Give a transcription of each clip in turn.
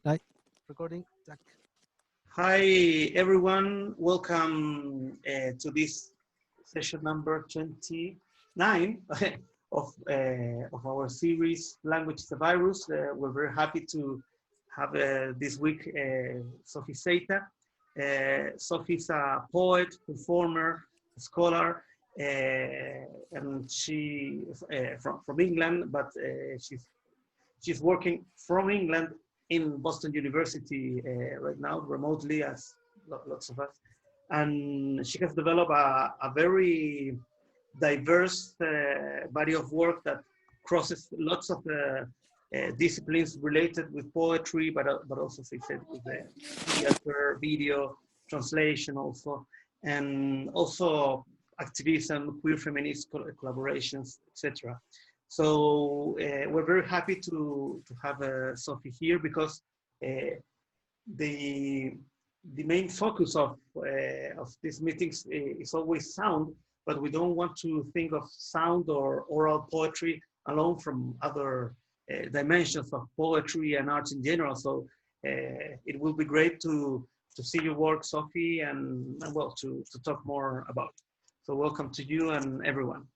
Right. Recording. Jack. Hi, everyone. Welcome to this session number 29 of our series, Language is a Virus. We're very happy to have this week Sophie Seita. Sophie is a poet, performer, scholar, and she from England, but she's working from England in Boston University right now, remotely, as lots of us. And she has developed a very diverse body of work that crosses lots of disciplines related with poetry, but also, as I said, with theater, video, translation also, and also activism, queer feminist collaborations, etc. So we're very happy to have Sophie here because the main focus of these meetings is always sound, but we don't want to think of sound or oral poetry alone from other dimensions of poetry and arts in general. So it will be great to see your work, Sophie, and well, to talk more about it. So welcome to you and everyone.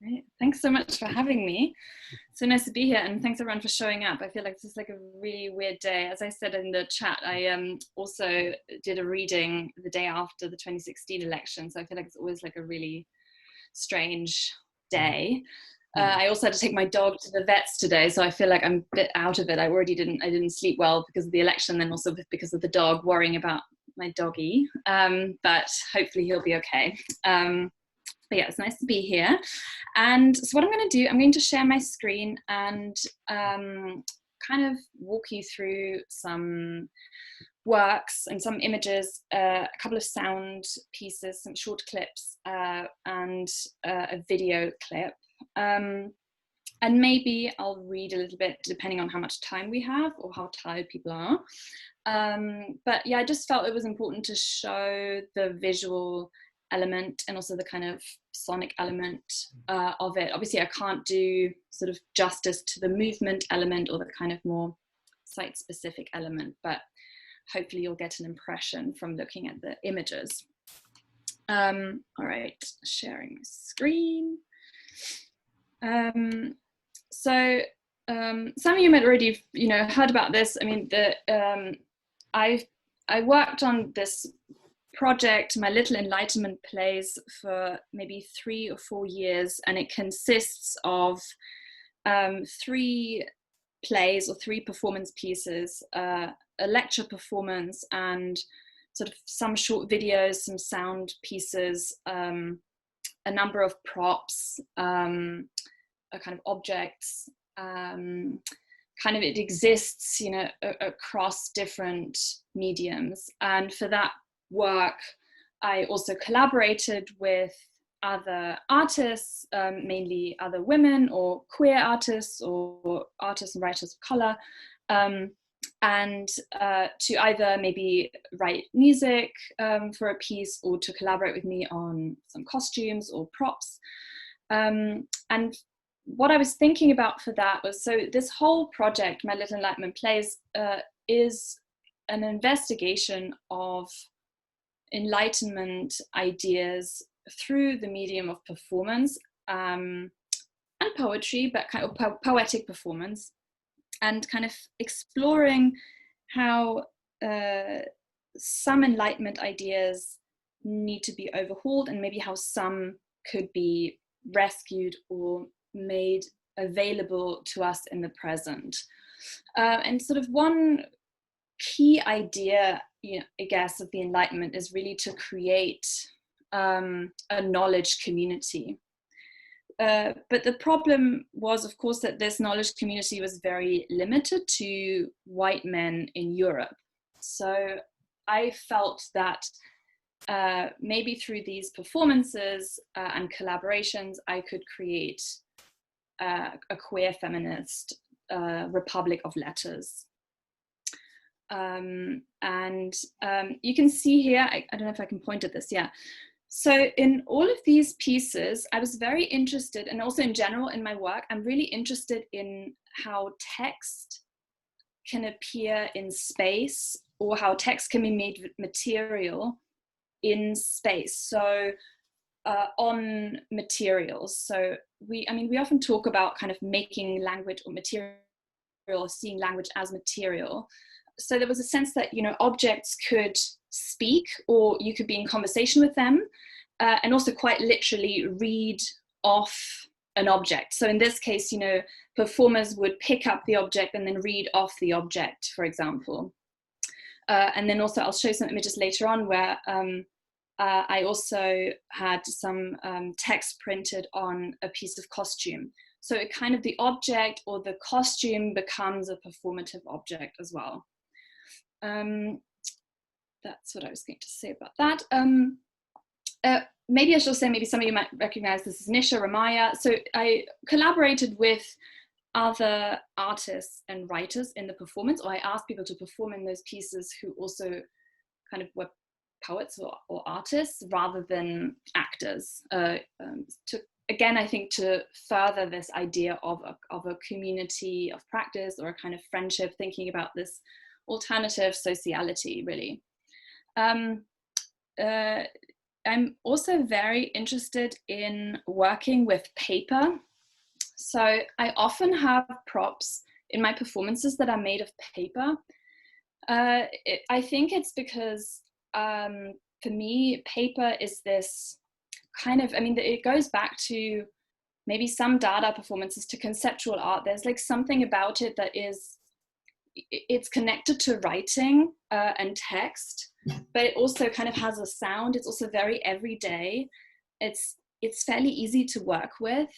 Great. Thanks so much for having me. So nice to be here, and thanks everyone for showing up. I feel like this is like a really weird day. As I said in the chat, I also did a reading the day after the 2016 election, so I feel like it's always like a really strange day. I also had to take my dog to the vets today, so I feel like I'm a bit out of it. I didn't sleep well because of the election, and also because of the dog, worrying about my doggy. But hopefully he'll be okay. But yeah, it's nice to be here. And so what I'm going to do, I'm going to share my screen and kind of walk you through some works and some images, a couple of sound pieces, some short clips, and a video clip. And maybe I'll read a little bit depending on how much time we have or how tired people are. But yeah, I just felt it was important to show the visual element and also the kind of sonic element of it. Obviously, I can't do sort of justice to the movement element or the kind of more site-specific element, but hopefully you'll get an impression from looking at the images. All right, sharing my screen. So some of you might already, heard about this. I mean, I worked on this project, My Little Enlightenment Plays, for maybe 3 or 4 years, and it consists of 3 plays or 3 performance pieces, a lecture performance, and sort of some short videos, some sound pieces, a number of props, a kind of objects. Kind of it exists, across different mediums, and for that work, I also collaborated with other artists, mainly other women or queer artists or artists and writers of color, and to either maybe write music for a piece or to collaborate with me on some costumes or props. And what I was thinking about for that was, so this whole project, My Little Enlightenment Plays, is an investigation of Enlightenment ideas through the medium of performance and poetry, but kind of poetic performance, and kind of exploring how some Enlightenment ideas need to be overhauled and maybe how some could be rescued or made available to us in the present. And sort of one key idea, I guess, of the Enlightenment is really to create a knowledge community. But the problem was, of course, that this knowledge community was very limited to white men in Europe. So I felt that maybe through these performances and collaborations, I could create a queer feminist republic of letters. And you can see here, I don't know if I can point at this, yeah. So in all of these pieces, I was very interested, and also in general in my work, I'm really interested in how text can appear in space, or how text can be made material in space. So on materials. So we often talk about kind of making language or material, or seeing language as material. So there was a sense that, you know, objects could speak, or you could be in conversation with them, and also quite literally read off an object. So in this case, you know, performers would pick up the object and then read off the object, for example. And then also I'll show some images later on where I also had some text printed on a piece of costume. So it kind of, the object or the costume becomes a performative object as well. That's what I was going to say about that. Maybe I should say, maybe some of you might recognize this as Nisha Ramaya. So I collaborated with other artists and writers in the performance, or I asked people to perform in those pieces who also kind of were poets or artists rather than actors. Again, I think to further this idea of a community of practice, or a kind of friendship, thinking about this alternative sociality, really. I'm also very interested in working with paper. So I often have props in my performances that are made of paper. I think it's because for me, paper is this kind of, I mean, it goes back to maybe some Dada performances, to conceptual art. There's like something about it that is, it's connected to writing and text, but it also kind of has a sound. It's also very everyday. It's fairly easy to work with.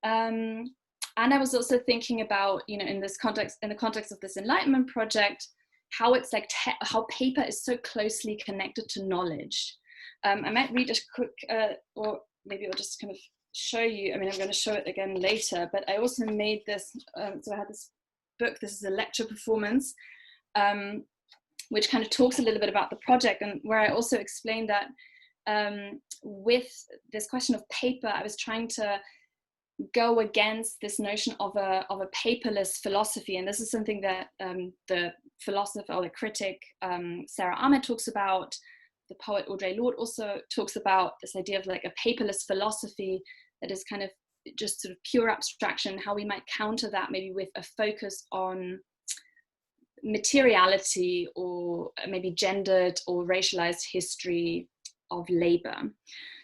And I was also thinking about, you know, in this context, in the context of this Enlightenment project, how it's like, how paper is so closely connected to knowledge. I might read a quick, or maybe I'll just kind of show you, I mean, I'm going to show it again later, but I also made this, so I had this book, this is a lecture performance, which kind of talks a little bit about the project, and where I also explained that with this question of paper, I was trying to go against this notion of a paperless philosophy. And this is something that the philosopher or the critic Sarah Ahmed talks about. The poet Audre Lorde also talks about this idea of like a paperless philosophy that is kind of just sort of pure abstraction, how we might counter that maybe with a focus on materiality, or maybe gendered or racialized history of labor.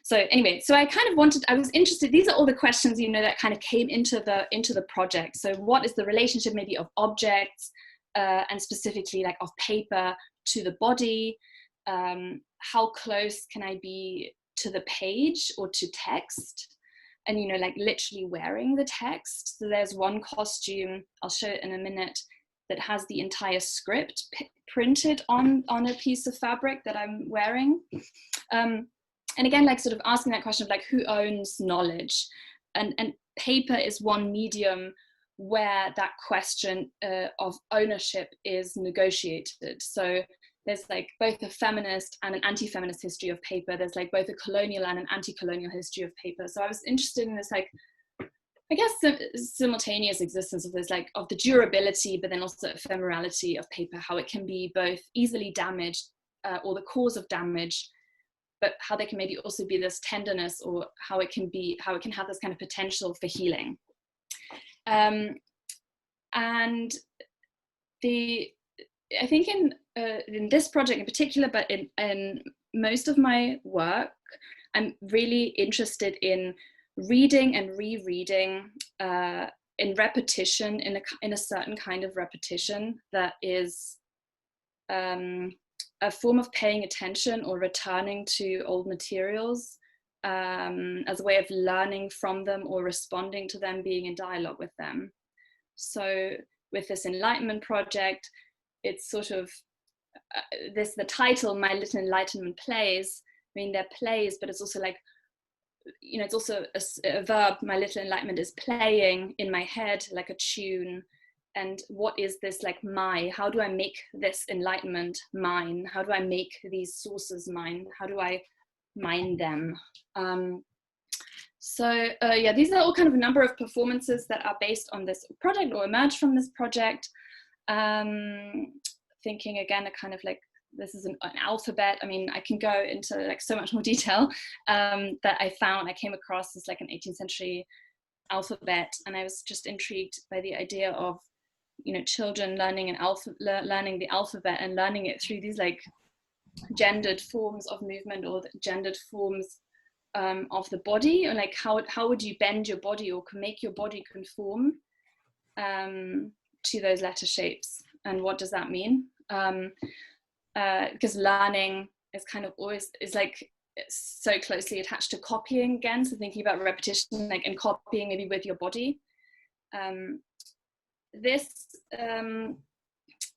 So anyway, so I kind of wanted, I was interested, these are all the questions, you know, that kind of came into the project. So what is the relationship maybe of objects and specifically like of paper to the body? How close can I be to the page or to text? And, you know, like literally wearing the text. So there's one costume, I'll show it in a minute, that has the entire script printed on a piece of fabric that I'm wearing. And again, like sort of asking that question of like, who owns knowledge? And paper is one medium where that question of ownership is negotiated. So there's like both a feminist and an anti-feminist history of paper. There's like both a colonial and an anti-colonial history of paper. So I was interested in this, like, I guess, simultaneous existence of this, like, of the durability, but then also ephemerality of paper, how it can be both easily damaged or the cause of damage, but how there can maybe also be this tenderness, or how it can have this kind of potential for healing. And I think in this project in particular, but in most of my work, I'm really interested in reading and rereading in repetition, in a certain kind of repetition that is a form of paying attention or returning to old materials as a way of learning from them or responding to them, being in dialogue with them. So with this Enlightenment project, it's sort of the title, My Little Enlightenment Plays. I mean, they're plays, but it's also like, you know, it's also a verb. My little enlightenment is playing in my head like a tune. And what is this, like, how do I make this enlightenment mine? How do I make these sources mine? How do I mine them? Yeah, these are all kind of a number of performances that are based on this project or emerged from this project. Thinking again, a kind of like, this is an alphabet. I mean, I can go into like so much more detail that I came across this like an 18th century alphabet, and I was just intrigued by the idea of, you know, children learning learning the alphabet and learning it through these like gendered forms of movement, or gendered forms of the body, or like how would you bend your body or make your body conform to those letter shapes, and what does that mean? Because learning is kind of always like so closely attached to copying again, so thinking about repetition, like, and copying maybe with your body. This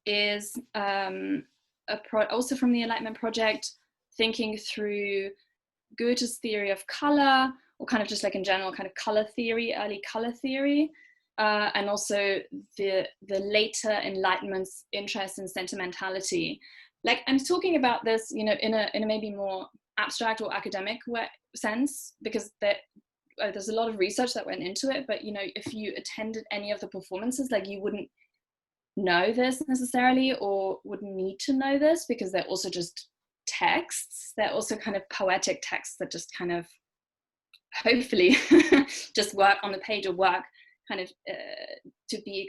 is also from the Enlightenment Project, thinking through Goethe's theory of color, or kind of just like in general kind of color theory, early color theory, and also the later Enlightenment's interest in sentimentality. Like, I'm talking about this, you know, in a maybe more abstract or academic sense, because there's a lot of research that went into it, but, you know, if you attended any of the performances, like, you wouldn't know this necessarily, or wouldn't need to know this, because they're also just texts. They're also kind of poetic texts that just kind of hopefully just work on the page, or work kind of to be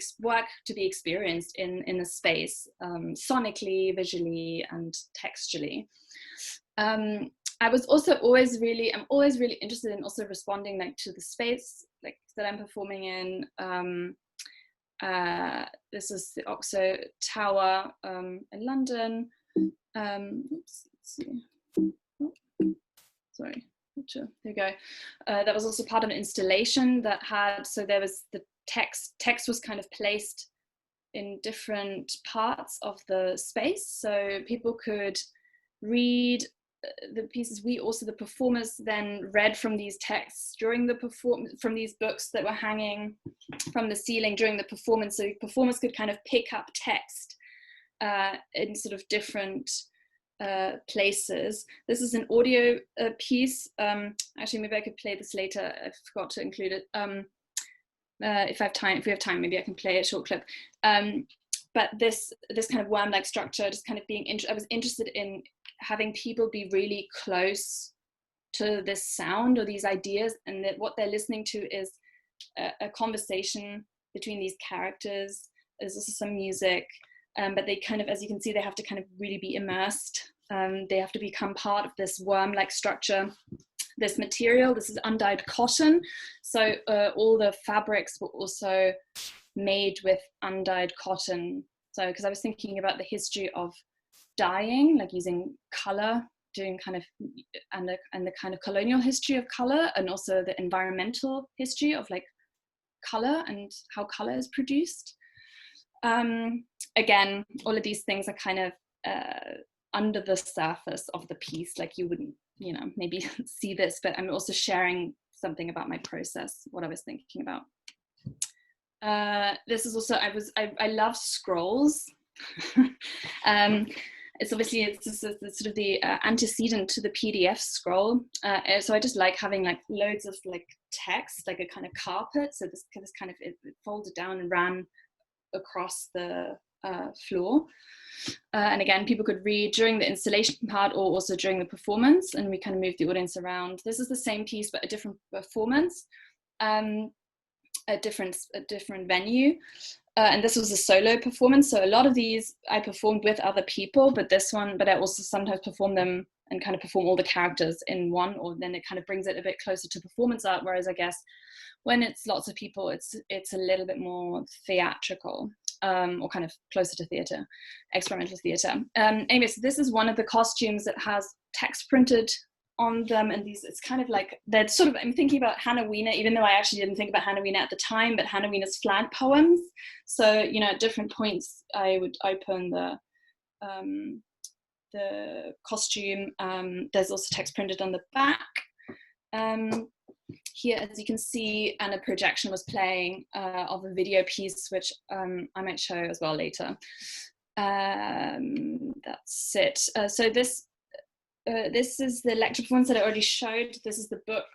experienced in a space, sonically, visually, and textually. I'm always really interested in also responding like to the space like that I'm performing in. This is the Oxo Tower in London. Oops, let's see. Oh, sorry. There you go. That was also part of an installation that had, so there was the text was kind of placed in different parts of the space, so people could read the pieces. The performers then read from these texts during the from these books that were hanging from the ceiling during the performance, so performers could kind of pick up text in sort of different places. This is an audio piece. Actually, maybe I could play this later. I forgot to include it. If we have time, maybe I can play a short clip. But this kind of worm-like structure, just kind of I was interested in having people be really close to this sound or these ideas, and that what they're listening to is a conversation between these characters. There's also some music. But they kind of, as you can see, they have to kind of really be immersed. They have to become part of this worm-like structure. This material, this is undyed cotton. So all the fabrics were also made with undyed cotton. So, because I was thinking about the history of dyeing, like using color, doing kind of, and the kind of colonial history of color, and also the environmental history of like color and how color is produced. Again, all of these things are kind of under the surface of the piece, like you wouldn't, you know, maybe see this, but I'm also sharing something about my process, what I was thinking about. This is also, I love scrolls. It's obviously, it's sort of the antecedent to the PDF scroll. So I just like having like loads of like text, like a kind of carpet. So this kind of, it folded down and ran across the floor, and again, people could read during the installation part or also during the performance, and we kind of moved the audience around. This is the same piece but a different performance, a different venue, and this was a solo performance. So a lot of these I performed with other people, but I also sometimes perform them and kind of perform all the characters in one, or then it kind of brings it a bit closer to performance art, whereas I guess when it's lots of people, it's a little bit more theatrical, or kind of closer to theatre, experimental theatre. Anyway, so this is one of the costumes that has text printed on them, and these, it's kind of like, they're sort of, I'm thinking about Hannah Wiener, even though I actually didn't think about Hannah Wiener at the time, but Hannah Wiener's flag poems. So, you know, at different points, I would open the costume. There's also text printed on the back. Here, as you can see, and a projection was playing of a video piece, which I might show as well later. That's it. So this is the lecture performance that I already showed. This is the book,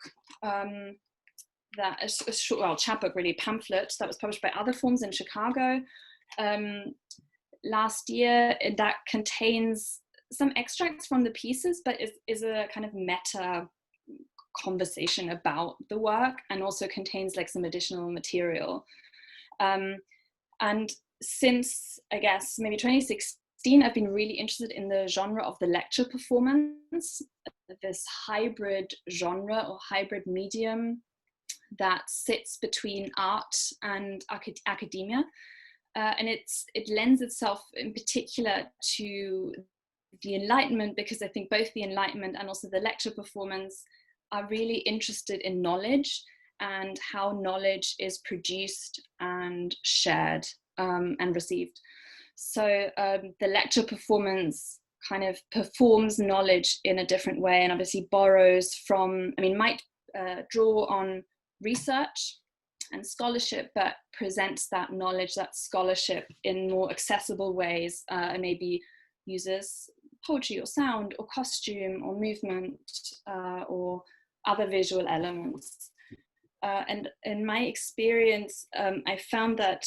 that is a short, well, chapbook really, pamphlet that was published by Other Forms in Chicago. last year, that contains some extracts from the pieces, but is a kind of meta conversation about the work, and also contains like some additional material. And since, I guess, maybe 2016, I've been really interested in the genre of the lecture performance, this hybrid genre or hybrid medium that sits between art and academia. And it lends itself in particular to the Enlightenment, because I think both the Enlightenment and also the lecture performance are really interested in knowledge and how knowledge is produced and shared and received. So the lecture performance kind of performs knowledge in a different way, and obviously borrows from, I mean, might draw on research and scholarship, but presents that knowledge, that scholarship in more accessible ways, and maybe uses poetry or sound or costume or movement or other visual elements. And in my experience, I found that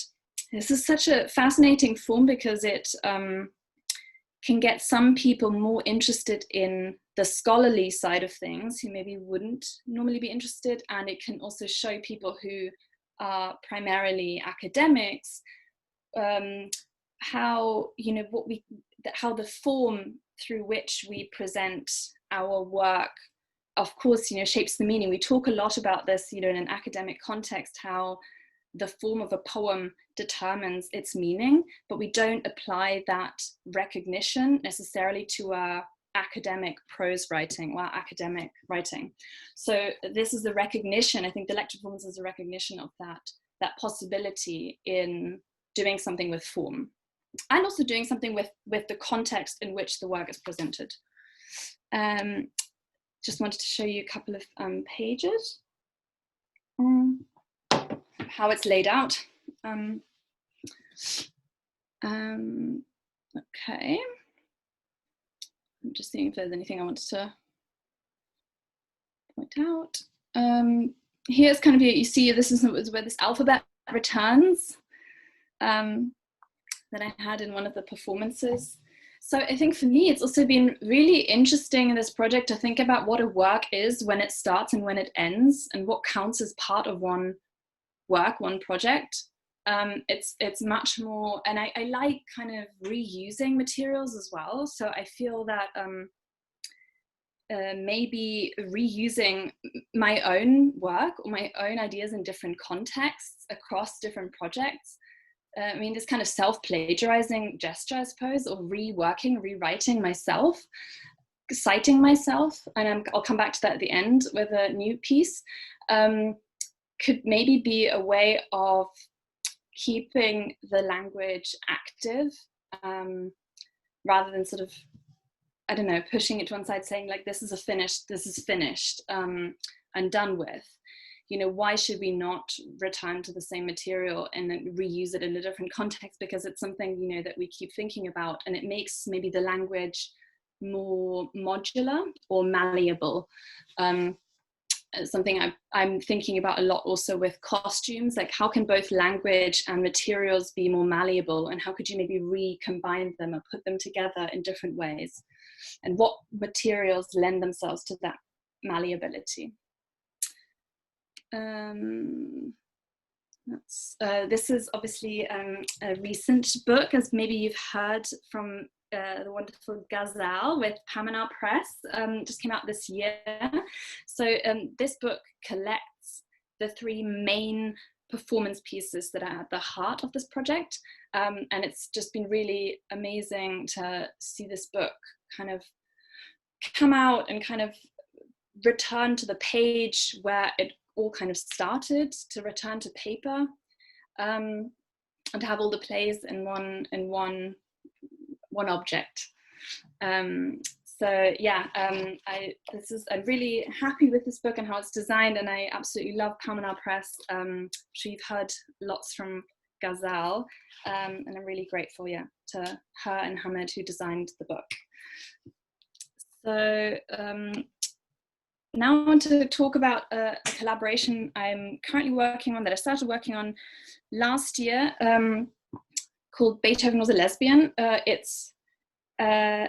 this is such a fascinating form, because it can get some people more interested in the scholarly side of things who maybe wouldn't normally be interested, and it can also show people who are primarily academics how, you know, how the form through which we present our work, of course, you know, shapes the meaning. We talk a lot about this, you know, in an academic context, how the form of a poem determines its meaning, but we don't apply that recognition necessarily to our academic prose writing or academic writing. So this is the recognition, I think the lecture performance is a recognition of that possibility in doing something with form, and also doing something with the context in which the work is presented. Just wanted to show you a couple of pages, how it's laid out. Okay. I'm just seeing if there's anything I wanted to point out. Here's kind of, you see, this is where this alphabet returns that I had in one of the performances. So I think for me, it's also been really interesting in this project to think about what a work is when it starts and when it ends, and what counts as part of one work, one project. It's much more, and I like kind of reusing materials as well. So I feel that maybe reusing my own work or my own ideas in different contexts across different projects. I mean, this kind of self-plagiarizing gesture, I suppose, or rewriting myself, citing myself, and I'll come back to that at the end with a new piece, could maybe be a way of keeping the language active, rather than sort of, I don't know, pushing it to one side, saying like, this is finished and done with. You know, why should we not return to the same material and then reuse it in a different context? Because it's something, you know, that we keep thinking about, and it makes maybe the language more modular or malleable. Something I'm thinking about a lot also with costumes, like how can both language and materials be more malleable, and how could you maybe recombine them or put them together in different ways, and what materials lend themselves to that malleability. This is obviously a recent book, as maybe you've heard from the wonderful Ghazal with Pamela Press, just came out this year. So this book collects the three main performance pieces that are at the heart of this project. And it's just been really amazing to see this book kind of come out and kind of return to the page where it all kind of started, to return to paper, and to have all the plays in one object. So yeah, I'm really happy with this book and how it's designed, and I absolutely love Pamela Press. I'm sure you've heard lots from Ghazal, and I'm really grateful, yeah, to her and Hamed, who designed the book. So now I want to talk about a collaboration I'm currently working on, that I started working on last year, called Beethoven Was a Lesbian. It's a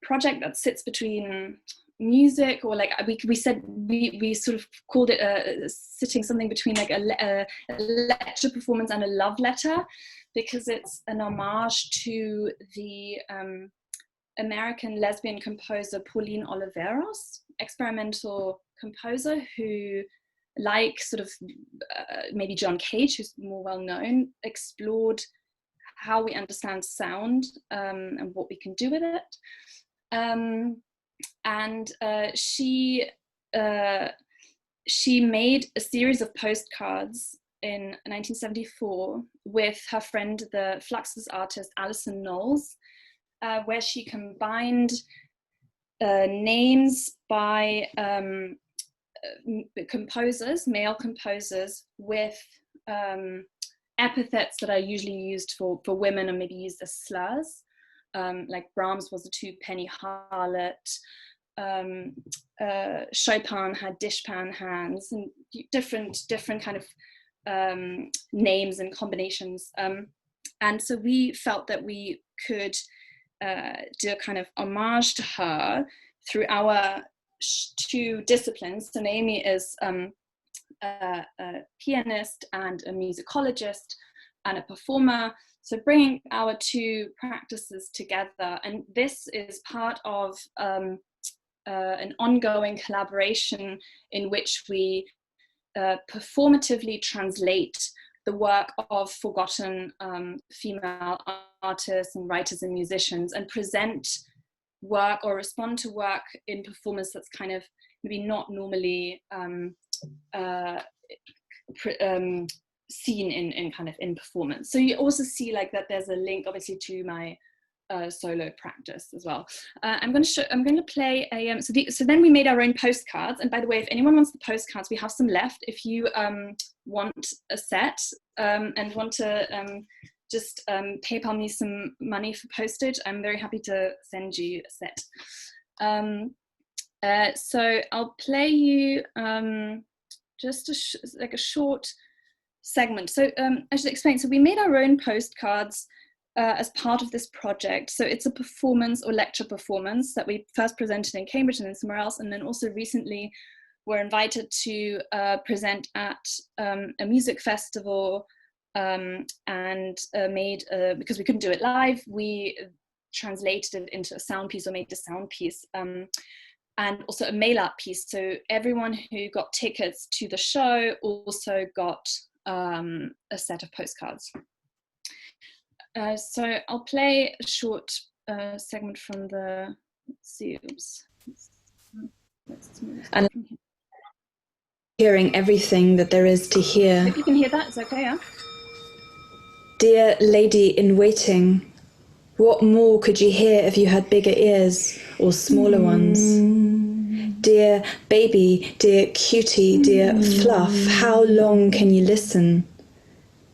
project that sits between music, or like we said we sort of called it sitting something between like a lecture performance and a love letter, because it's an homage to the American lesbian composer Pauline Oliveros, experimental composer who, like sort of maybe John Cage, who's more well known, explored how we understand sound and what we can do with it. And she made a series of postcards in 1974 with her friend, the Fluxus artist Alison Knowles, where she combined names by composers, male composers, with epithets that are usually used for women and maybe used as slurs. Like Brahms was a two-penny harlot, Chopin had dishpan hands, and different kind of names and combinations. And so we felt that we could do a kind of homage to her through our two disciplines. So Naomi is a pianist and a musicologist and a performer. So bringing our two practices together, and this is part of an ongoing collaboration in which we performatively translate the work of forgotten female artists and writers and musicians, and present work or respond to work in performance that's kind of maybe not normally seen in kind of in performance. So you also see like that there's a link obviously to my solo practice as well. I'm going to play a so then we made our own postcards, and by the way, if anyone wants the postcards, we have some left. If you want a set and want to just PayPal me some money for postage, I'm very happy to send you a set. So I'll play you just like a short segment. So I should explain, so we made our own postcards as part of this project. So it's a performance or lecture performance that we first presented in Cambridge and then somewhere else, and then also recently were invited to present at a music festival, and made, because we couldn't do it live, we translated it into a sound piece, or made a sound piece, and also a mail out piece. So everyone who got tickets to the show also got a set of postcards. So I'll play a short segment from the, let's see, oops. And hearing everything that there is to hear. If you can hear that, it's okay, yeah? Dear lady in waiting, what more could you hear if you had bigger ears or smaller ones? Dear baby, dear cutie, dear fluff, how long can you listen?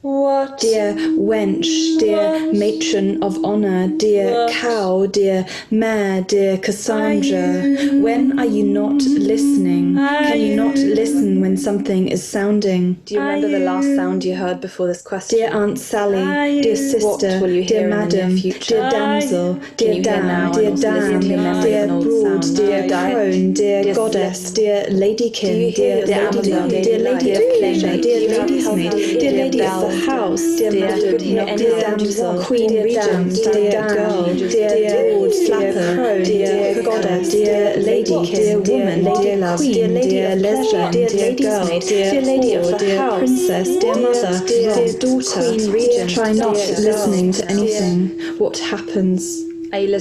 What? Dear wench, dear matron of honour, dear cow, dear mare, dear Cassandra, when are you not listening? Can you not listen when something is sounding? Do you remember the last sound you heard before this question? Dear Aunt Sally, dear sister, dear madam, dear damsel, dear dam, dear dam, dear broad, dear crone, dear goddess, dear ladykin, dear ladydom, dear lady of pleasure, dear lady's maid, dear lady of the house, dear madam, dear damsel, queen regent, dear girl, dear broad flapper, dear goddess, dear ladykin, dear woman, dear love, dear lady of lesbian, dear girl, dear lady of the house, princess, dear mother, dear daughter, queen regent. Try not listening to anything. What happens?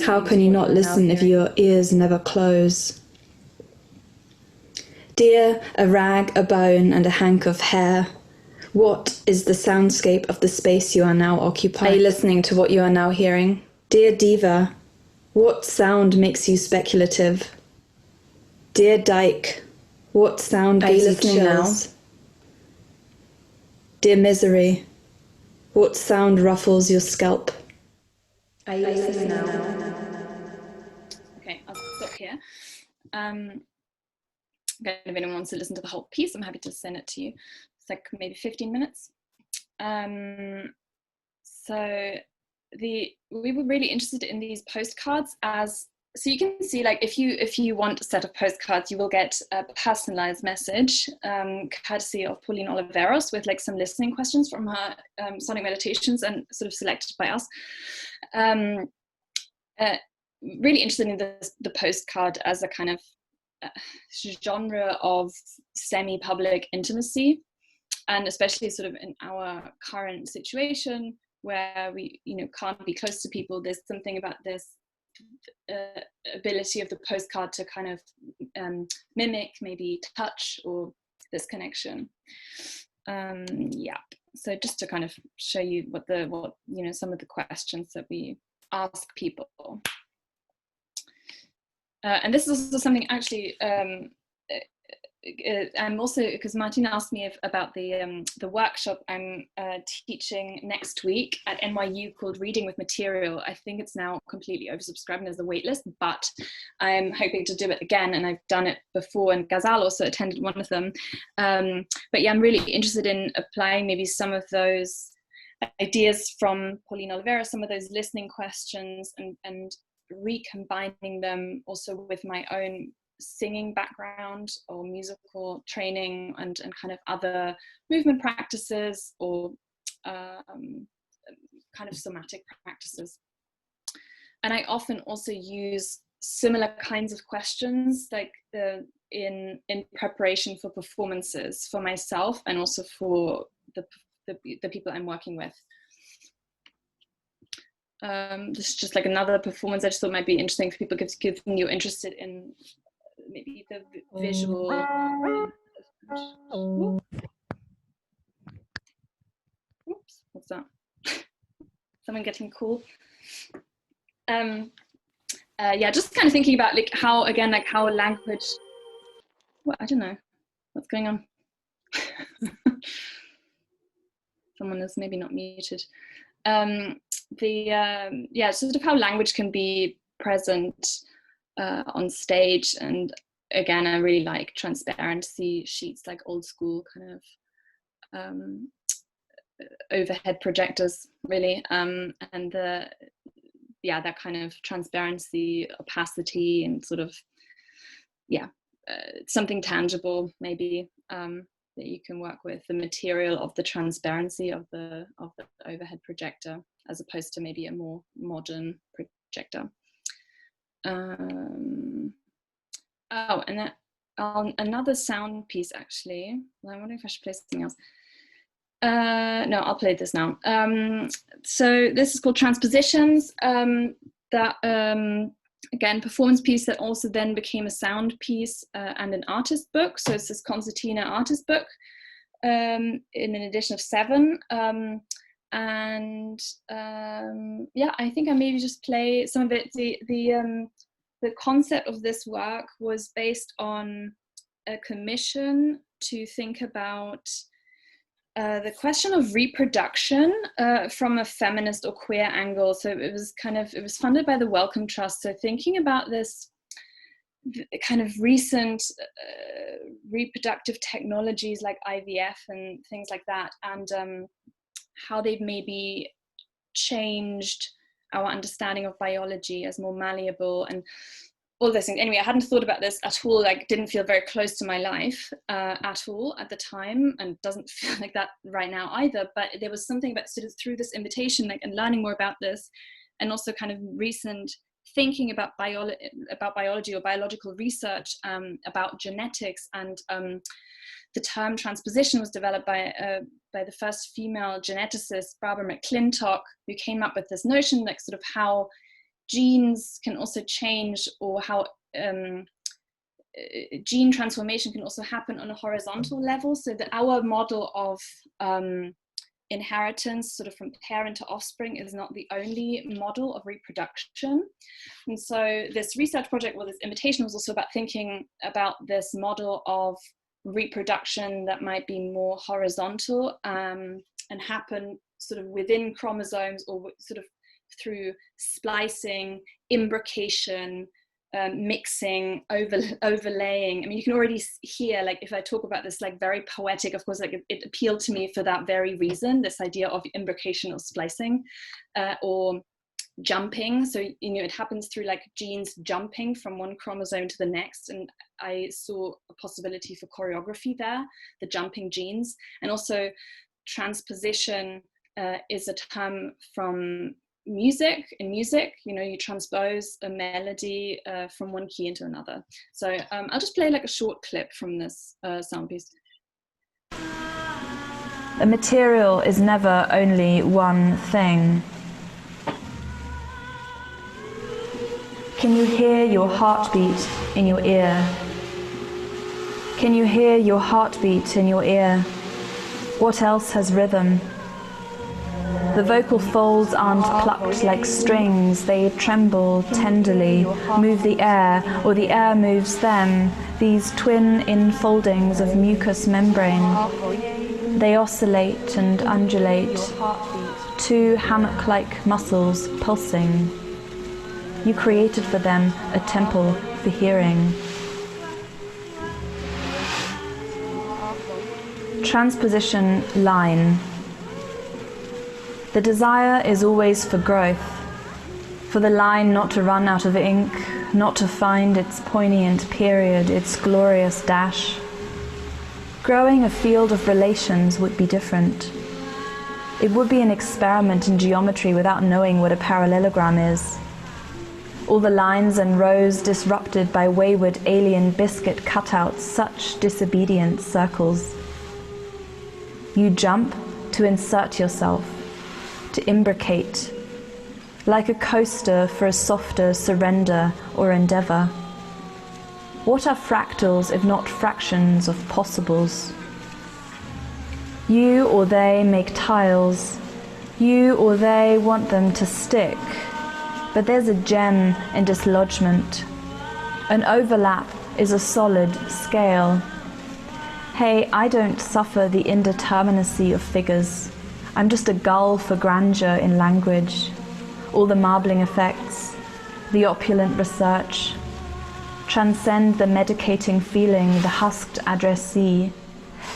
How can you not listen if your ears never close? Dear, a rag, a bone, and a hank of hair. What is the soundscape of the space you are now occupying? Are you listening to what you are now hearing? Dear diva, what sound makes you speculative? Dear dyke, what sound gives you chills? Dear misery, what sound ruffles your scalp? Are you listening now? Okay, I'll stop here. Again, if anyone wants to listen to the whole piece, I'm happy to send it to you. It's like maybe 15 minutes. So we were really interested in these postcards as, so you can see, like, if you want a set of postcards, you will get a personalized message, courtesy of Pauline Oliveros, with like some listening questions from her sonic meditations and sort of selected by us. Really interested in the postcard as a kind of genre of semi-public intimacy, and especially sort of in our current situation where we, you know, can't be close to people. There's something about this ability of the postcard to kind of mimic, maybe touch, or this connection. Yeah, so just to kind of show you what you know, some of the questions that we ask people. And this is also something actually, I'm also, because Martin asked me about the workshop I'm teaching next week at NYU called Reading with Material. I think it's now completely oversubscribed and there's a waitlist, but I'm hoping to do it again, and I've done it before, and Ghazal also attended one of them. But yeah, I'm really interested in applying maybe some of those ideas from Pauline Oliveira, some of those listening questions, and recombining them also with my own singing background or musical training, and kind of other movement practices, or kind of somatic practices. And I often also use similar kinds of questions, like in preparation for performances for myself and also for the people I'm working with. This is just like another performance I just thought might be interesting for people, given you're interested in maybe the visual. Oops, what's that? Someone getting cool. Yeah, just kind of thinking about like how, again, like how language, well, I don't know what's going on. Someone is maybe not muted. Yeah, sort of how language can be present on stage. And again, I really like transparency sheets, like old school kind of overhead projectors, really, and that kind of transparency, opacity, and sort of, yeah, something tangible maybe that you can work with, the material of the transparency of the overhead projector, as opposed to maybe a more modern projector. Oh, and that another sound piece, actually. I wonder if I should play something else. No, I'll play this now. So this is called Transpositions. Again, performance piece that also then became a sound piece and an artist book. So it's this concertina artist book in an edition of 7. Yeah, I think I maybe just play some of it. The concept of this work was based on a commission to think about the question of reproduction from a feminist or queer angle. So it was funded by the Wellcome Trust. So thinking about this kind of recent reproductive technologies like IVF and things like that, and how they've maybe changed our understanding of biology as more malleable and all those things. Anyway, I hadn't thought about this at all, like didn't feel very close to my life at all at the time, and doesn't feel like that right now either. But there was something about sort of through this invitation, like, and learning more about this, and also kind of recent thinking about biology or biological research, about genetics, and the term transposition was developed by the first female geneticist, Barbara McClintock, who came up with this notion, like sort of how genes can also change, or how gene transformation can also happen on a horizontal level, so that our model of inheritance, sort of from parent to offspring, is not the only model of reproduction. And so this research project, well, this invitation was also about thinking about this model of reproduction that might be more horizontal and happen sort of within chromosomes, or sort of through splicing, imbrication, mixing, overlaying. I mean, you can already hear, like, if I talk about this, like, very poetic, of course, like it appealed to me for that very reason, this idea of imbrication or splicing, or jumping. So, you know, it happens through like genes jumping from one chromosome to the next. And I saw a possibility for choreography there, the jumping genes. And also transposition is a term from music. In music, you know, you transpose a melody from one key into another. So I'll just play like a short clip from this sound piece. A material is never only one thing. Can you hear your heartbeat in your ear? Can you hear your heartbeat in your ear? What else has rhythm? The vocal folds aren't plucked like strings, they tremble tenderly, move the air, or the air moves them, these twin infoldings of mucous membrane. They oscillate and undulate, two hammock-like muscles pulsing. You created for them a temple for hearing. Transposition line. The desire is always for growth, for the line not to run out of ink, not to find its poignant period, its glorious dash. Growing a field of relations would be different. It would be an experiment in geometry without knowing what a parallelogram is. All the lines and rows disrupted by wayward alien biscuit cutouts, such disobedient circles. You jump to insert yourself, to imbricate, like a coaster for a softer surrender or endeavor. What are fractals if not fractions of possibles? You or they make tiles. You or they want them to stick. But there's a gem in dislodgement. An overlap is a solid scale. Hey, I don't suffer the indeterminacy of figures. I'm just a gull for grandeur in language. All the marbling effects, the opulent research, transcend the medicating feeling, the husked addressee.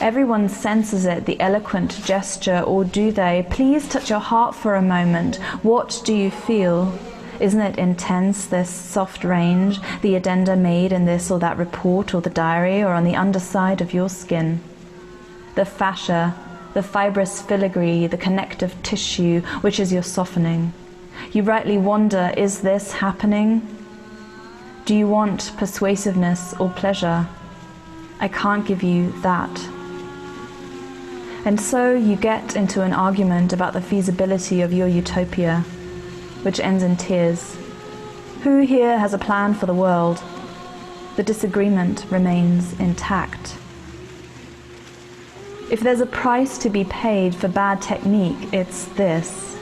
Everyone senses it, the eloquent gesture, or do they? Please touch your heart for a moment. What do you feel? Isn't it intense, this soft range, the addenda made in this or that report or the diary or on the underside of your skin? The fascia, the fibrous filigree, the connective tissue, which is your softening. You rightly wonder, is this happening? Do you want persuasiveness or pleasure? I can't give you that. And so you get into an argument about the feasibility of your utopia, which ends in tears. Who here has a plan for the world? The disagreement remains intact. If there's a price to be paid for bad technique, it's this.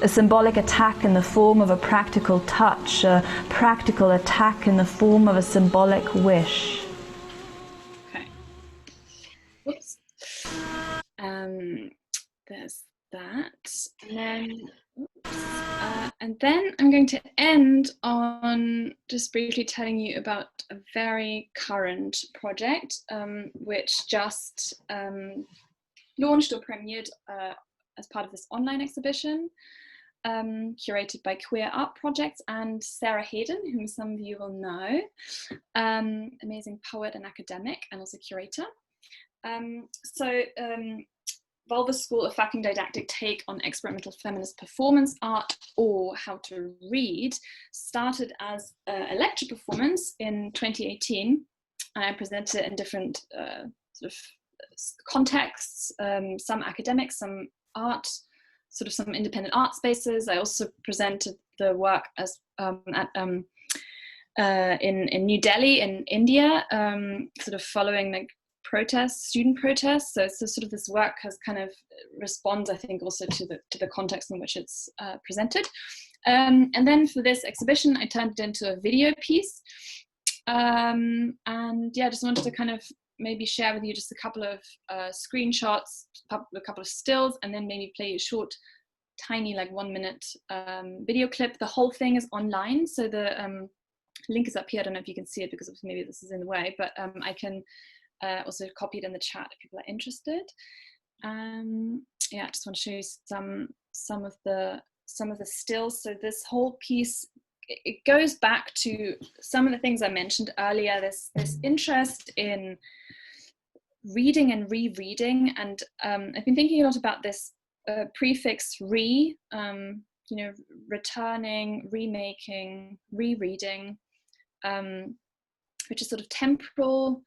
A symbolic attack in the form of a practical touch, a practical attack in the form of a symbolic wish. Okay. Whoops. There's that. And then I'm going to end on just briefly telling you about a very current project, which just launched or premiered as part of this online exhibition, curated by Queer Art Projects and Sarah Hayden, whom some of you will know, amazing poet and academic and also curator. Vulva School, a fucking didactic take on experimental feminist performance art, or how to read, started as a lecture performance in 2018, and I presented it in different sort of contexts, some academic, some art, sort of some independent art spaces. I also presented the work as in New Delhi in India, sort of following like student protests. So sort of this work has kind of responds, I think, also to the context in which it's presented. And then for this exhibition, I turned it into a video piece. And yeah, I just wanted to kind of maybe share with you just a couple of screenshots, a couple of stills, and then maybe play a short, tiny, like 1 minute video clip. The whole thing is online, so the link is up here. I don't know if you can see it because maybe this is in the way, but I can also copy it in the chat if people are interested. Yeah, I just want to show you some of the stills. So this whole piece, it goes back to some of the things I mentioned earlier, this interest in reading and rereading. And I've been thinking a lot about this prefix re, you know, returning, remaking, rereading, which is sort of temporal,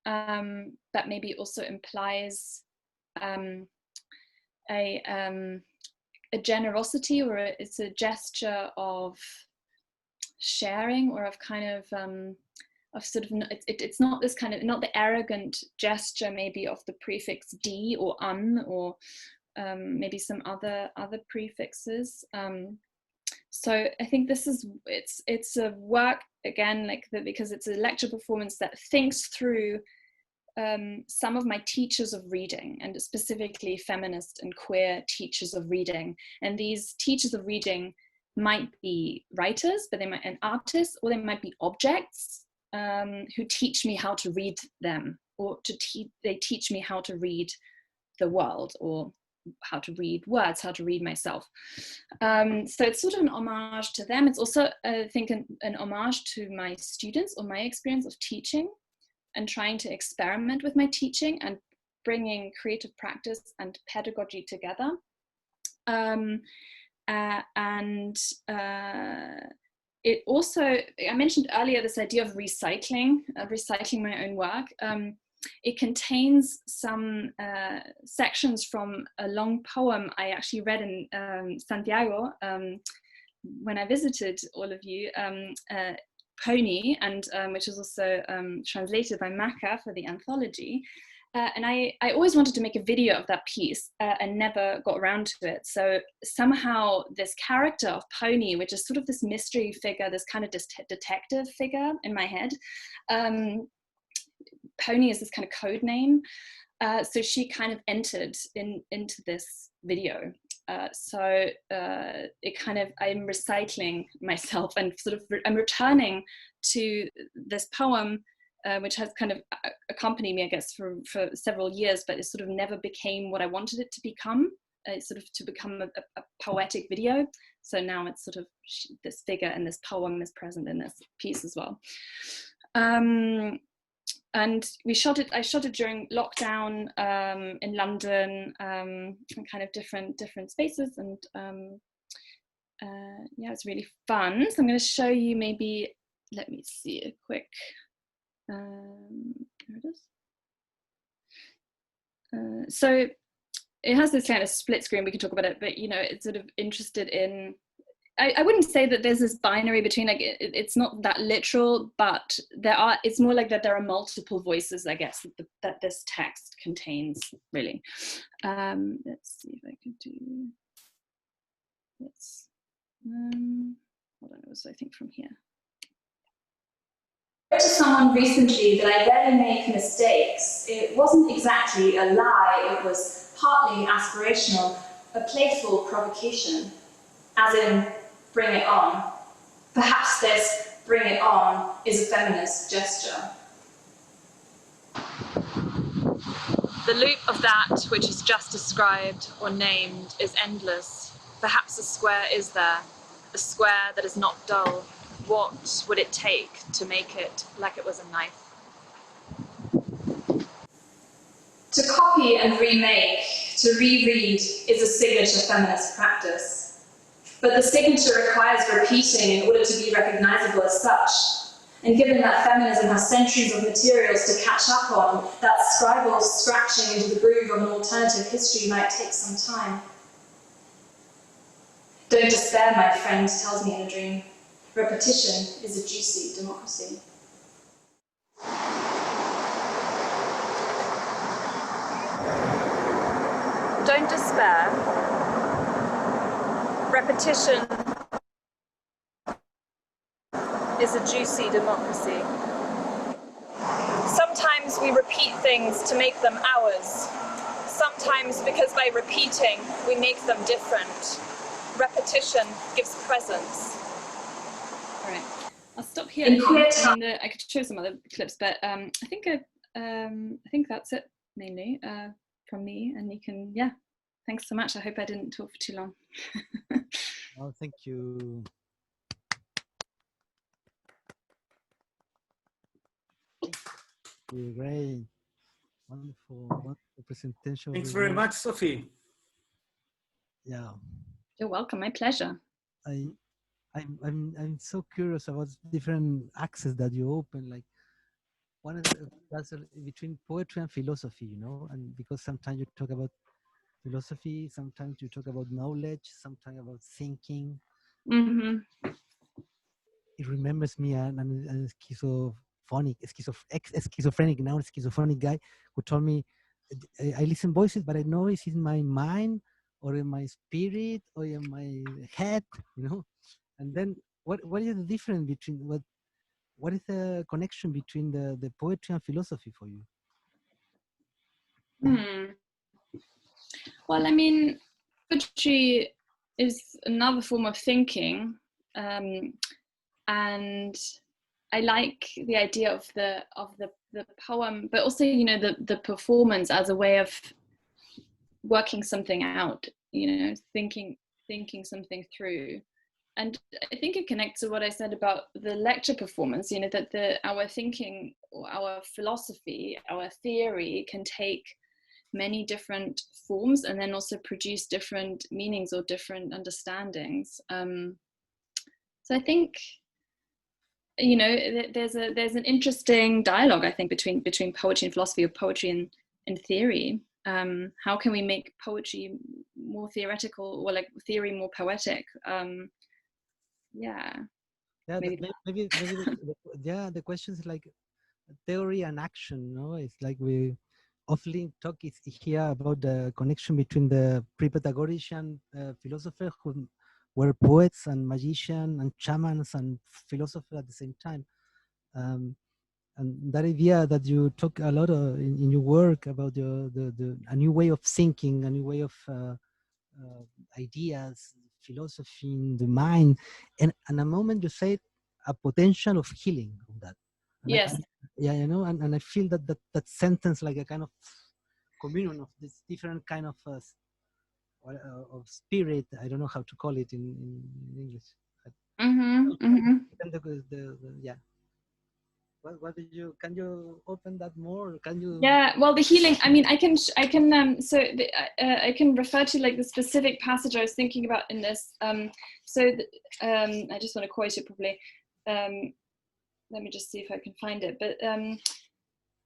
but maybe also implies a generosity, or it's a gesture of sharing, or of kind of sort of, it's not this kind of, not the arrogant gesture maybe of the prefix d or un, or maybe some other prefixes. So I think this is, it's a work again, like because it's a lecture performance that thinks through some of my teachers of reading, and specifically feminist and queer teachers of reading. And these teachers of reading might be writers, but they might, and artists, or they might be objects who teach me how to read them, or they teach me how to read the world, or how to read words, how to read myself. So it's sort of an homage to them. It's also, I think, an homage to my students, or my experience of teaching and trying to experiment with my teaching and bringing creative practice and pedagogy together. It also, I mentioned earlier this idea of recycling my own work. It contains some sections from a long poem I actually read in Santiago when I visited all of you, Pony, and which is also translated by Maka for the anthology. And I always wanted to make a video of that piece and never got around to it. So somehow this character of Pony, which is sort of this mystery figure, this kind of detective figure in my head, Pony is this kind of code name. So she kind of entered into this video. So it kind of, I'm recycling myself and sort of, I'm returning to this poem, which has kind of accompanied me, I guess, for several years, but it sort of never became what I wanted it to become. It's sort of to become a poetic video. So now it's sort of this figure, and this poem is present in this piece as well. And I shot it during lockdown in London, in kind of different spaces, and yeah, it's really fun. So I'm going to show you, maybe, let me see a quick, there it is. So it has this kind of split screen, we can talk about it, but you know, it's sort of interested in, I wouldn't say that there's this binary between, like, it's not that literal, but it's more like that there are multiple voices, I guess, that this text contains, really. Let's see if I can do this. Hold on, it was, I think, from here. I wrote to someone recently that I rarely make mistakes. It wasn't exactly a lie, it was partly aspirational, a playful provocation, as in, bring it on. Perhaps this bring it on is a feminist gesture. The loop of that which is just described or named is endless. Perhaps a square is there, a square that is not dull. What would it take to make it like it was a knife? To copy and remake, to reread, is a signature feminist practice. But the signature requires repeating in order to be recognizable as such. And given that feminism has centuries of materials to catch up on, that scribble scratching into the groove of an alternative history might take some time. Don't despair, my friend tells me in a dream. Repetition is a juicy democracy. Don't despair. Repetition is a juicy democracy. Sometimes we repeat things to make them ours. Sometimes, because by repeating, we make them different. Repetition gives presence. All right. I'll stop here. And I could show some other clips, but I think that's it mainly from me. And you can, yeah. Thanks so much. I hope I didn't talk for too long. Oh, thank you. Great, wonderful presentation. Thanks very much, Sophie. Yeah. You're welcome. My pleasure. I'm so curious about different axes that you open. Like one of that's between poetry and philosophy, you know, and because sometimes you talk about philosophy, sometimes you talk about knowledge, sometimes about thinking. Mm-hmm. It remembers me an schizophrenic now schizophrenic guy who told me, I listen voices, but I know it's in my mind or in my spirit or in my head, you know. And then what is the difference between what is the connection between the poetry and philosophy for you? Well, I mean, poetry is another form of thinking, and I like the idea of the poem, but also, you know, the performance as a way of working something out, you know, thinking something through. And I think it connects to what I said about the lecture performance, you know, that our thinking or our philosophy, our theory can take many different forms and then also produce different meanings or different understandings. So I think, you know, there's an interesting dialogue, I think, between poetry and philosophy, or poetry and theory. How can we make poetry more theoretical, or like theory more poetic? Yeah, maybe the question is like theory and action, no? It's like we often talk here about the connection between the pre-Pythagorean philosophers who were poets and magicians and shamans and philosophers at the same time, and that idea that you talk a lot in your work about a new way of thinking, a new way of ideas, philosophy in the mind, and a moment you say a potential of healing of that. And yes. Yeah, you know, and I feel that sentence like a kind of communion of this different kind of spirit. I don't know how to call it in English. Yeah. What did you? Can you open that more? Can you? Yeah. Well, the healing. I mean, I can. I can refer to like the specific passage I was thinking about in this. I just want to quote it properly. Let me just see if I can find it. But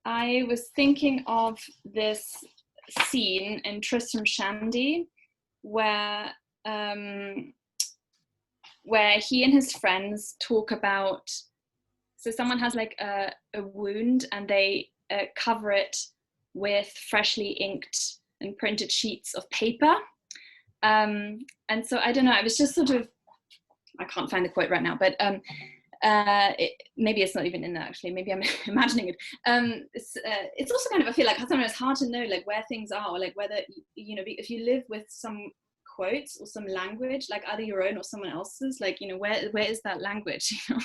I was thinking of this scene in Tristram Shandy where he and his friends talk about, so someone has like a wound and they cover it with freshly inked and printed sheets of paper. And so I don't know, I was just sort of, I can't find the quote right now, but maybe it's not even in there actually, maybe I'm imagining it. It's also kind of, I feel like sometimes it's hard to know like where things are, or like whether, you know, if you live with some quotes or some language, like either your own or someone else's, like, you know, where is that language, you know?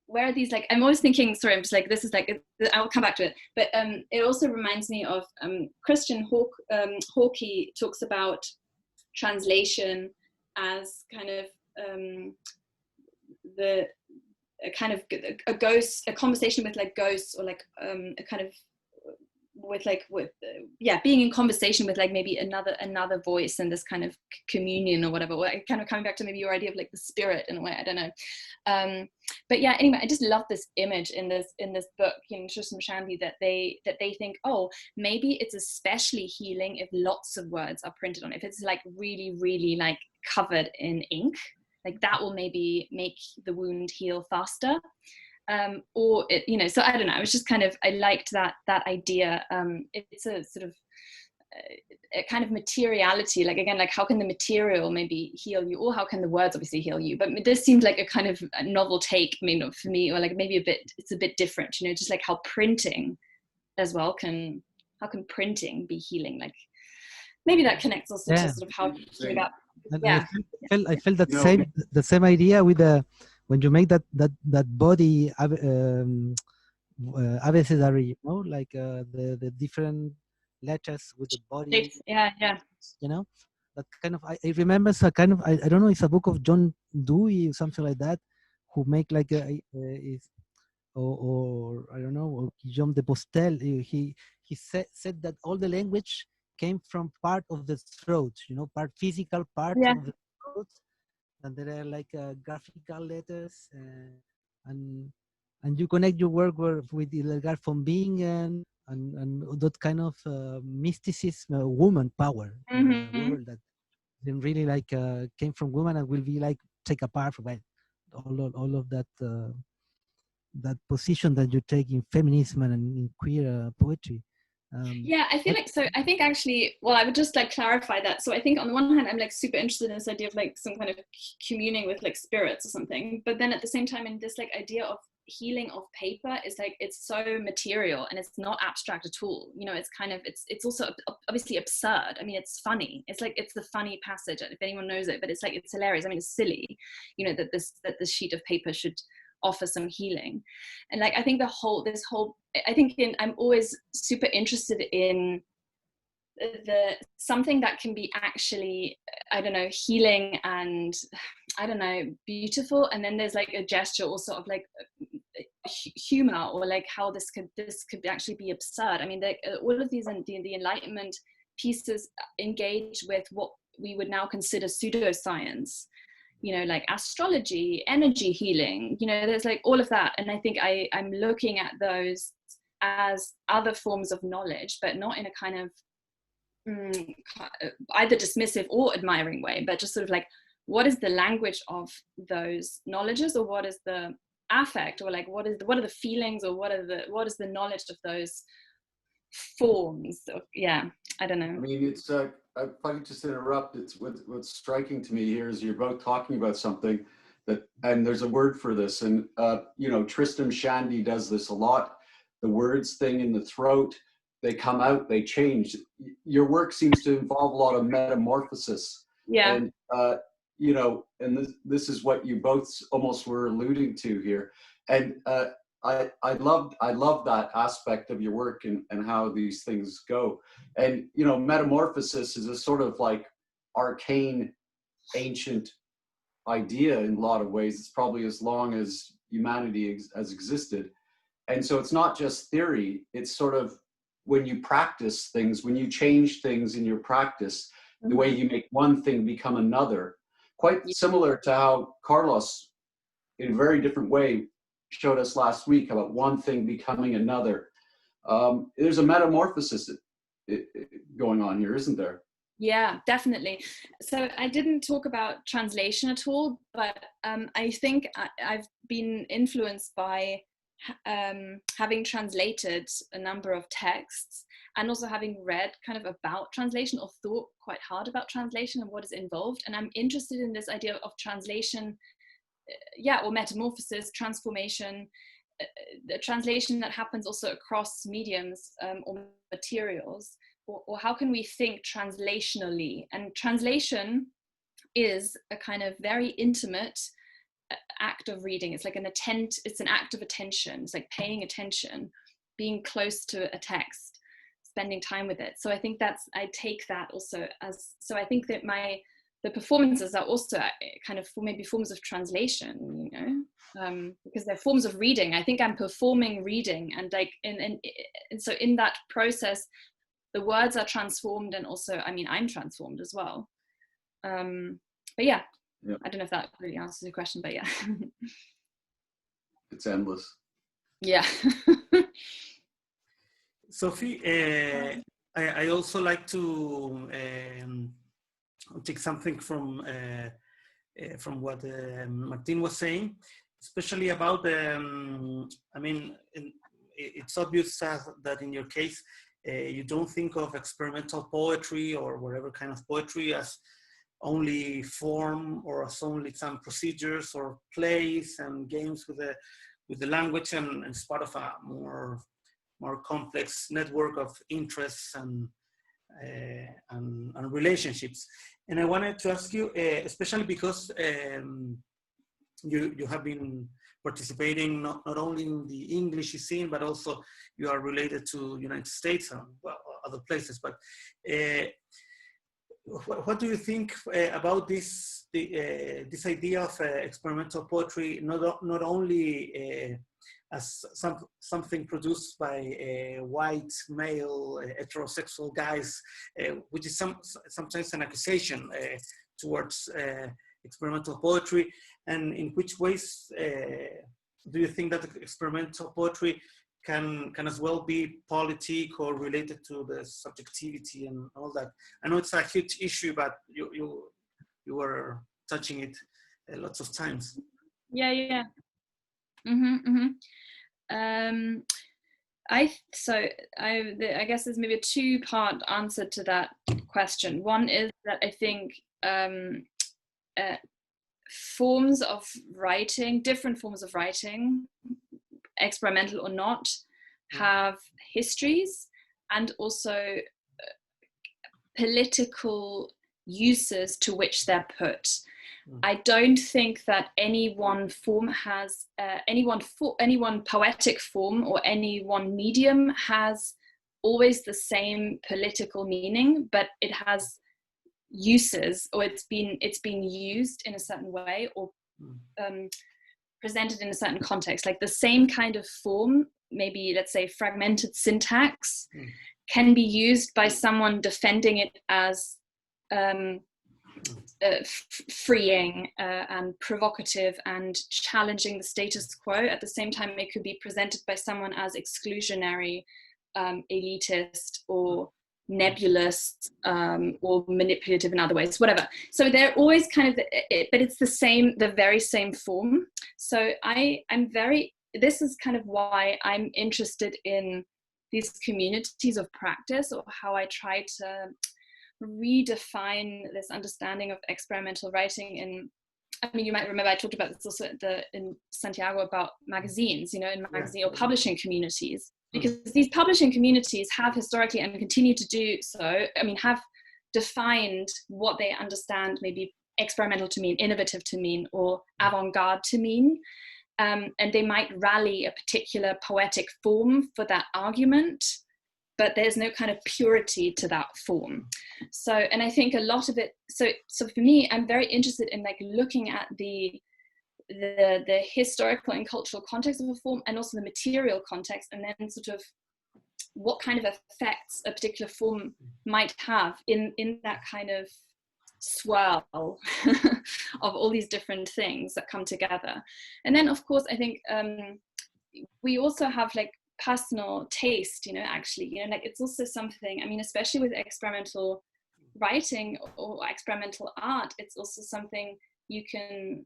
Where are these, like, I'm always thinking, sorry, I'm just like, this is like, I'll come back to it, but it also reminds me of Christian Hawkey talks about translation as kind of a conversation with like ghosts, or like a kind of being in conversation with like maybe another voice, and this kind of communion or whatever, or kind of coming back to maybe your idea of like the spirit in a way, I don't know. But yeah, anyway, I just love this image in this book, you know, Tristram Shandy, that they think, oh, maybe it's especially healing if lots of words are printed on it, if it's like really, really like covered in ink, like that will maybe make the wound heal faster. Or it, you know, so I don't know, I was just kind of, I liked that idea. It's a sort of a kind of materiality, like again, like how can the material maybe heal you, or how can the words obviously heal you, but this seemed like a kind of a novel take, I mean, for me, or like maybe it's a bit different, you know, just like how printing as well how can printing be healing, like maybe that connects also to sort of how thinking about. And I felt that the same idea with when you make that body abecedary, you know, like the different letters with the body, yeah. you know, that kind of, I remember a kind of, I don't know, it's a book of John Dewey or something like that, who make like or I don't know, or Guillaume de Postel, he said that all the language came from part of the throat, you know, part physical part Yeah. of the throat, and there are like graphical letters, and you connect your work with the regard from being and that kind of mysticism, woman power, word that then really like came from women and will be like take apart from it. All of that that position that you take in feminism and in queer poetry. Yeah, I feel like, so I think actually, well, I would just like clarify that. So I think on the one hand, I'm like super interested in this idea of like some kind of communing with like spirits or something. But then at the same time, in this like idea of healing of paper is like, it's so material and it's not abstract at all. You know, it's kind of, it's also obviously absurd. I mean, it's funny. It's like, it's the funny passage, if anyone knows it, but it's like, it's hilarious. I mean, it's silly, you know, that this sheet of paper should offer some healing. And like, I think I'm always super interested in something that can be actually, I don't know, healing and I don't know, beautiful. And then there's like a gesture also of like humor, or like how this could actually be absurd. I mean, all of these and the Enlightenment pieces engage with what we would now consider pseudoscience, you know, like astrology, energy healing, you know, there's like all of that. And I think I'm looking at those as other forms of knowledge, but not in a kind of either dismissive or admiring way, but just sort of like, what is the language of those knowledges, or what is the affect, or like what are the feelings, or what is the knowledge of those forms? Yeah, I don't know. I mean, it's if I could just interrupt, it's what's striking to me here is you're both talking about something that, and there's a word for this, and you know, Tristram Shandy does this a lot. The words thing in the throat, they come out, they change. Your work seems to involve a lot of metamorphosis. Yeah. And you know, and this is what you both almost were alluding to here. And I love that aspect of your work and how these things go. And, you know, metamorphosis is a sort of like arcane, ancient idea in a lot of ways. It's probably as long as humanity has existed. And so it's not just theory, it's sort of when you practice things, when you change things in your practice, the way you make one thing become another. Quite similar to how Carlos, in a very different way, showed us last week about one thing becoming another. There's a metamorphosis going on here, isn't there? Yeah, definitely. So I didn't talk about translation at all, but I think I've been influenced by having translated a number of texts, and also having read kind of about translation, or thought quite hard about translation and what is involved. And I'm interested in this idea of translation, or metamorphosis, transformation, the translation that happens also across mediums or materials, or how can we think translationally? And translation is a kind of very intimate act of reading. It's like it's an act of attention. It's like paying attention, being close to a text, spending time with it. So I think I take that also as, so I think that the performances are also kind of maybe forms of translation, you know, because they're forms of reading. I think I'm performing reading, and like, and so in that process, the words are transformed, and also, I mean, I'm transformed as well. But yeah, I don't know if that really answers the question, but yeah. It's endless. Yeah. Sophie, I also like to take something from what Martin was saying, especially about I mean, it's obvious that in your case, you don't think of experimental poetry or whatever kind of poetry as only form, or as only some procedures or plays and games with the language, and it's part of a more complex network of interests and relationships. And I wanted to ask you, especially because you have been participating not only in the English scene, but also you are related to United States and well, other places. But what do you think about this this idea of experimental poetry, not only as something produced by white male heterosexual guys, which is sometimes an accusation towards experimental poetry, and in which ways do you think that experimental poetry can as well be politic or related to the subjectivity and all that? I know it's a huge issue, but you were touching it lots of times. Yeah. I guess there's maybe a two-part answer to that question. One is that I think forms of writing, different forms of writing, experimental or not, have histories and also political uses to which they're put. I don't think that any one form has any one poetic form or any one medium has always the same political meaning, but it has uses, or it's been used in a certain way, or presented in a certain context. Like the same kind of form, maybe let's say fragmented syntax, can be used by someone defending it as freeing and provocative and challenging the status quo. At the same time, it could be presented by someone as exclusionary, elitist, or nebulous, or manipulative in other ways, whatever. So they're always kind of, but it's the very same form. So this is kind of why I'm interested in these communities of practice, or how I try to redefine this understanding of experimental writing. You might remember I talked about this also in Santiago about magazines, in magazine or publishing communities, because these publishing communities have historically and continue to do so, have defined what they understand maybe experimental to mean, innovative to mean, or avant-garde to mean. And they might rally a particular poetic form for that argument, but there's no kind of purity to that form. So, and I think a lot of it, so for me, I'm very interested in like looking at the historical and cultural context of a form, and also the material context, and then sort of what kind of effects a particular form might have in that kind of swirl of all these different things that come together. And then of course I think we also have like personal taste, like it's also something, especially with experimental writing or experimental art, it's also something you can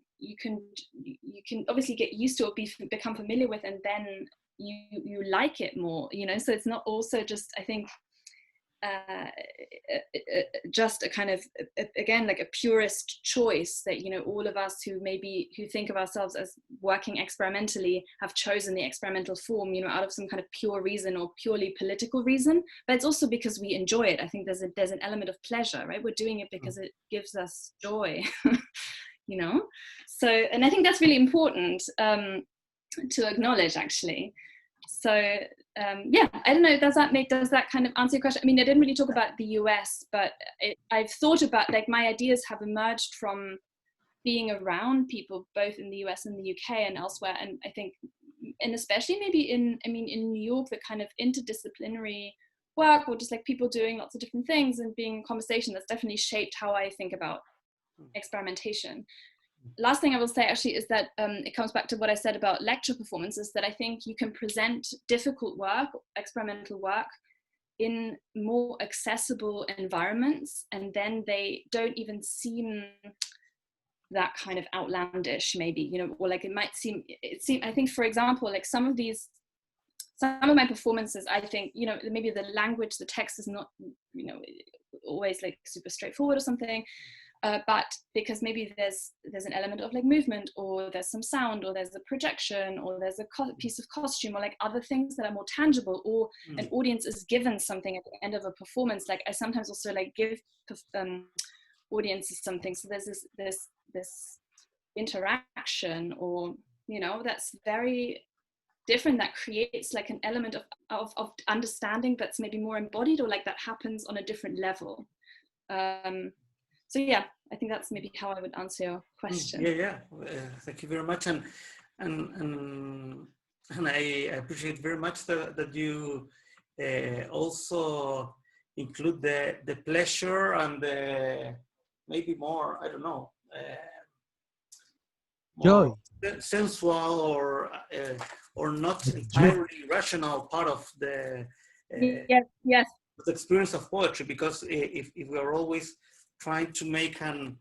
obviously get used to or become familiar with, and then you like it more, so it's not also just, I think, just a kind of, again, like a purist choice that all of us who think of ourselves as working experimentally have chosen the experimental form out of some kind of pure reason or purely political reason, but it's also because we enjoy it. I think there's an element of pleasure, right? We're doing it because it gives us joy. So, and I think that's really important to acknowledge, actually. So I don't know, does that kind of answer your question? I didn't really talk about the US, but I've thought about, like, my ideas have emerged from being around people both in the US and the UK and elsewhere, and I think, and especially maybe in New York, the kind of interdisciplinary work, or just like people doing lots of different things and being in conversation, that's definitely shaped how I think about experimentation. Last thing I will say actually is that it comes back to what I said about lecture performances, that I think you can present difficult work, experimental work, in more accessible environments, and then they don't even seem that kind of outlandish, maybe, or like it seem, I think, for example, like some of my performances, I think, maybe the language, the text is not, always like super straightforward or something. But because maybe there's an element of like movement, or there's some sound, or there's a projection, or there's a piece of costume, or like other things that are more tangible, or an audience is given something at the end of a performance. Like I sometimes also like give audiences something, so there's this interaction action, or that's very different, that creates like an element of understanding that's maybe more embodied, or like that happens on a different level. So yeah, I think that's maybe how I would answer your question. Yeah. Thank you very much, and I appreciate very much that you also include the pleasure and the maybe more, I don't know, Joy. more sensual or not entirely rational part of the Yes. the experience of poetry, because if we are always trying to make an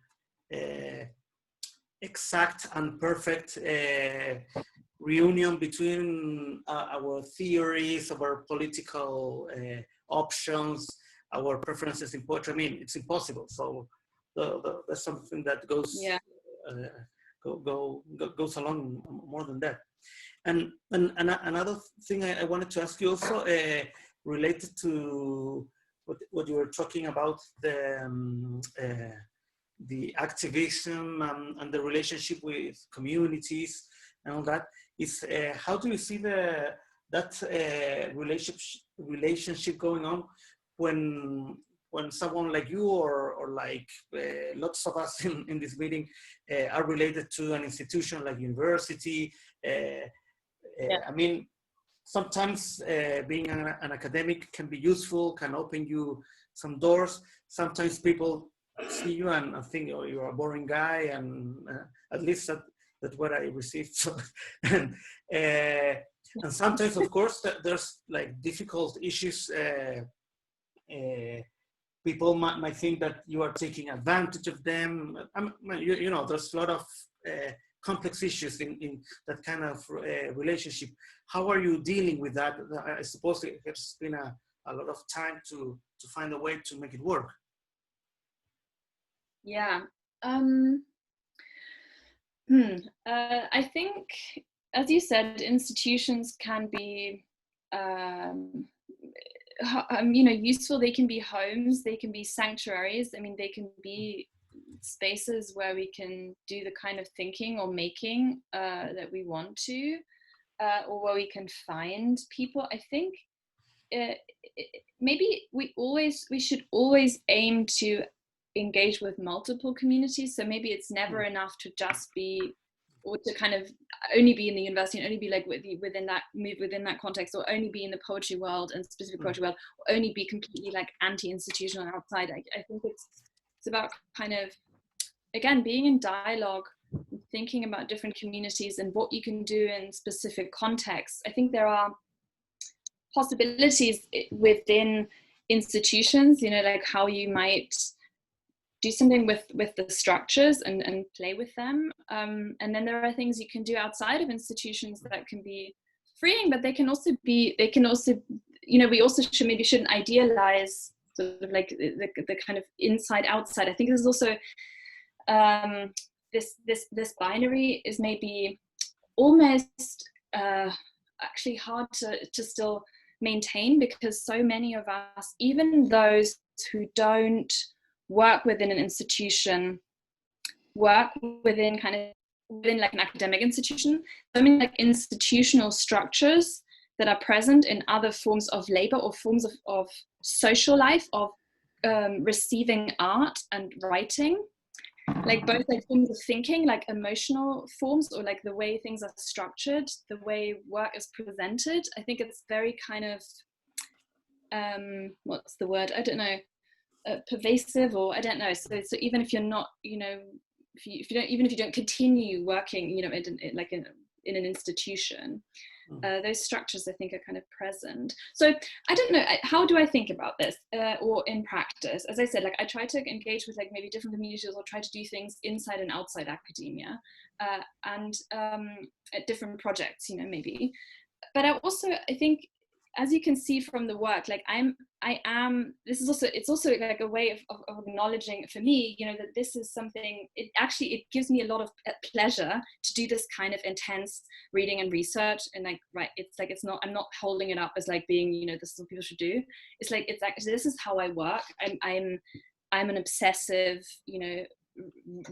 exact and perfect reunion between our theories, our political options, our preferences in poetry, I mean, it's impossible. So that's something that goes goes along more than that. And another thing I wanted to ask you also, related to what you were talking about, the activism and the relationship with communities and all that, is how do you see that relationship going on when someone like you or like lots of us in this meeting are related to an institution like university? I mean, sometimes being an academic can be useful, can open you some doors. Sometimes people see you and think, oh, you're a boring guy, and at least that's what I received. So, and sometimes, of course, there's like difficult issues. People might think that you are taking advantage of them. You know, there's a lot of complex issues in that kind of relationship. How are you dealing with that? I suppose it has been a lot of time to find a way to make it work. Yeah. I think, as you said, institutions can be, useful. They can be homes, they can be sanctuaries. I mean, they can be spaces where we can do the kind of thinking or making that we want to, or where we can find people. I think maybe we should always aim to engage with multiple communities. So maybe it's never enough to just be, or to kind of only be in the university and only be like within that context, or only be in the poetry world and specific poetry world, or only be completely like anti-institutional outside. I think it's about kind of, again, being in dialogue, thinking about different communities and what you can do in specific contexts. I think there are possibilities within institutions, like how you might do something with the structures and play with them. And then there are things you can do outside of institutions that can be freeing, but they can also, we also shouldn't idealize sort of like the kind of inside outside. I think there's also this binary is maybe almost actually hard to still maintain, because so many of us, even those who don't work within an institution, work within like an academic institution, so many like institutional structures that are present in other forms of labor or forms of social life, of receiving art and writing, like both like forms of thinking, like emotional forms, or like the way things are structured, the way work is presented. I think it's very kind of, what's the word? I don't know. Pervasive, or I don't know. So even if you're not, if you don't continue working, in an institution, those structures I think are kind of present. So I don't know, how do I think about this, or in practice? As I said, like I try to engage with like maybe different communities, or try to do things inside and outside academia, and at different projects, maybe. But I think, as you can see from the work, like it's also like a way of acknowledging for me, that this is something, it gives me a lot of pleasure to do this kind of intense reading and research. And like, right, I'm not holding it up as like being, this is what people should do. It's like, it's actually, this is how I work. I'm an obsessive,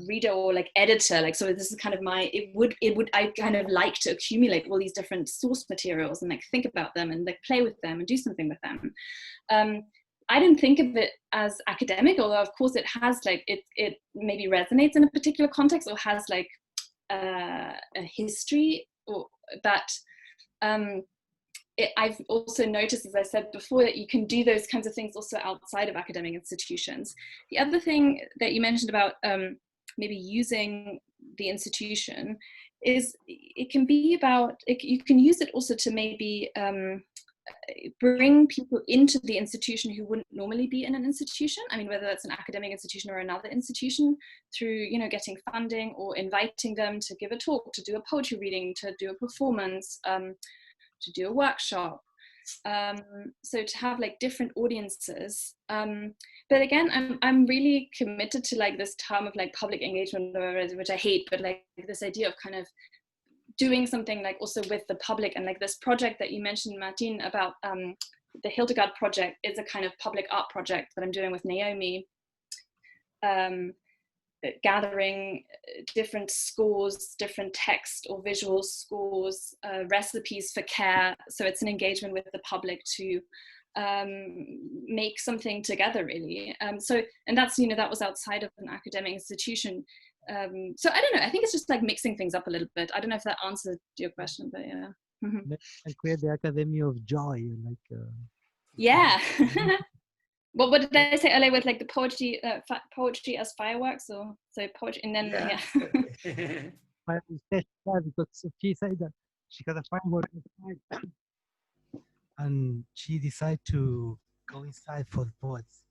reader or like editor, like, so this is kind of my, I kind of like to accumulate all these different source materials and like think about them and like play with them and do something with them. I didn't think of it as academic, although of course it has like, it maybe resonates in a particular context or has like a history, or that I've also noticed, as I said before, that you can do those kinds of things also outside of academic institutions. The other thing that you mentioned about maybe using the institution is it can be about, you can use it also to maybe bring people into the institution who wouldn't normally be in an institution. I mean, whether that's an academic institution or another institution, through, you know, getting funding or inviting them to give a talk, to do a poetry reading, to do a performance, to do a workshop. So to have like different audiences. But again, I'm really committed to like this term of like public engagement, which I hate, but like this idea of kind of doing something like also with the public, and like this project that you mentioned, Martin, about the Hildegard project is a kind of public art project that I'm doing with Naomi, gathering different scores, different text or visual scores, recipes for care. So it's an engagement with the public to make something together, really. So, and that's, you know, that was outside of an academic institution. So I don't know, I think it's just like mixing things up a little bit. I don't know if that answered your question, but yeah. And create the Academy of Joy, like yeah. What did I say earlier with like the poetry, poetry as fireworks, or so poetry, and then yeah. Because Sophie Seita, she got a firework inside, and she decided to go inside for the poets.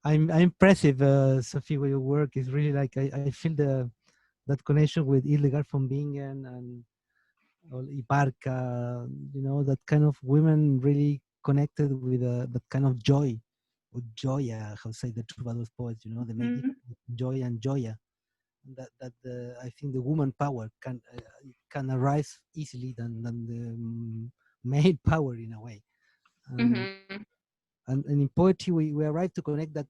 I'm impressive, Sophie, with your work. Is really like I feel that connection with Hildegard von Bingen and Ibarca, you know, that kind of women really connected with that kind of joy, or joya, how say the troubadours poets, you know, they make joy and joya. That I think the woman power can arise easily than the male power in a way. And in poetry, we arrive to connect that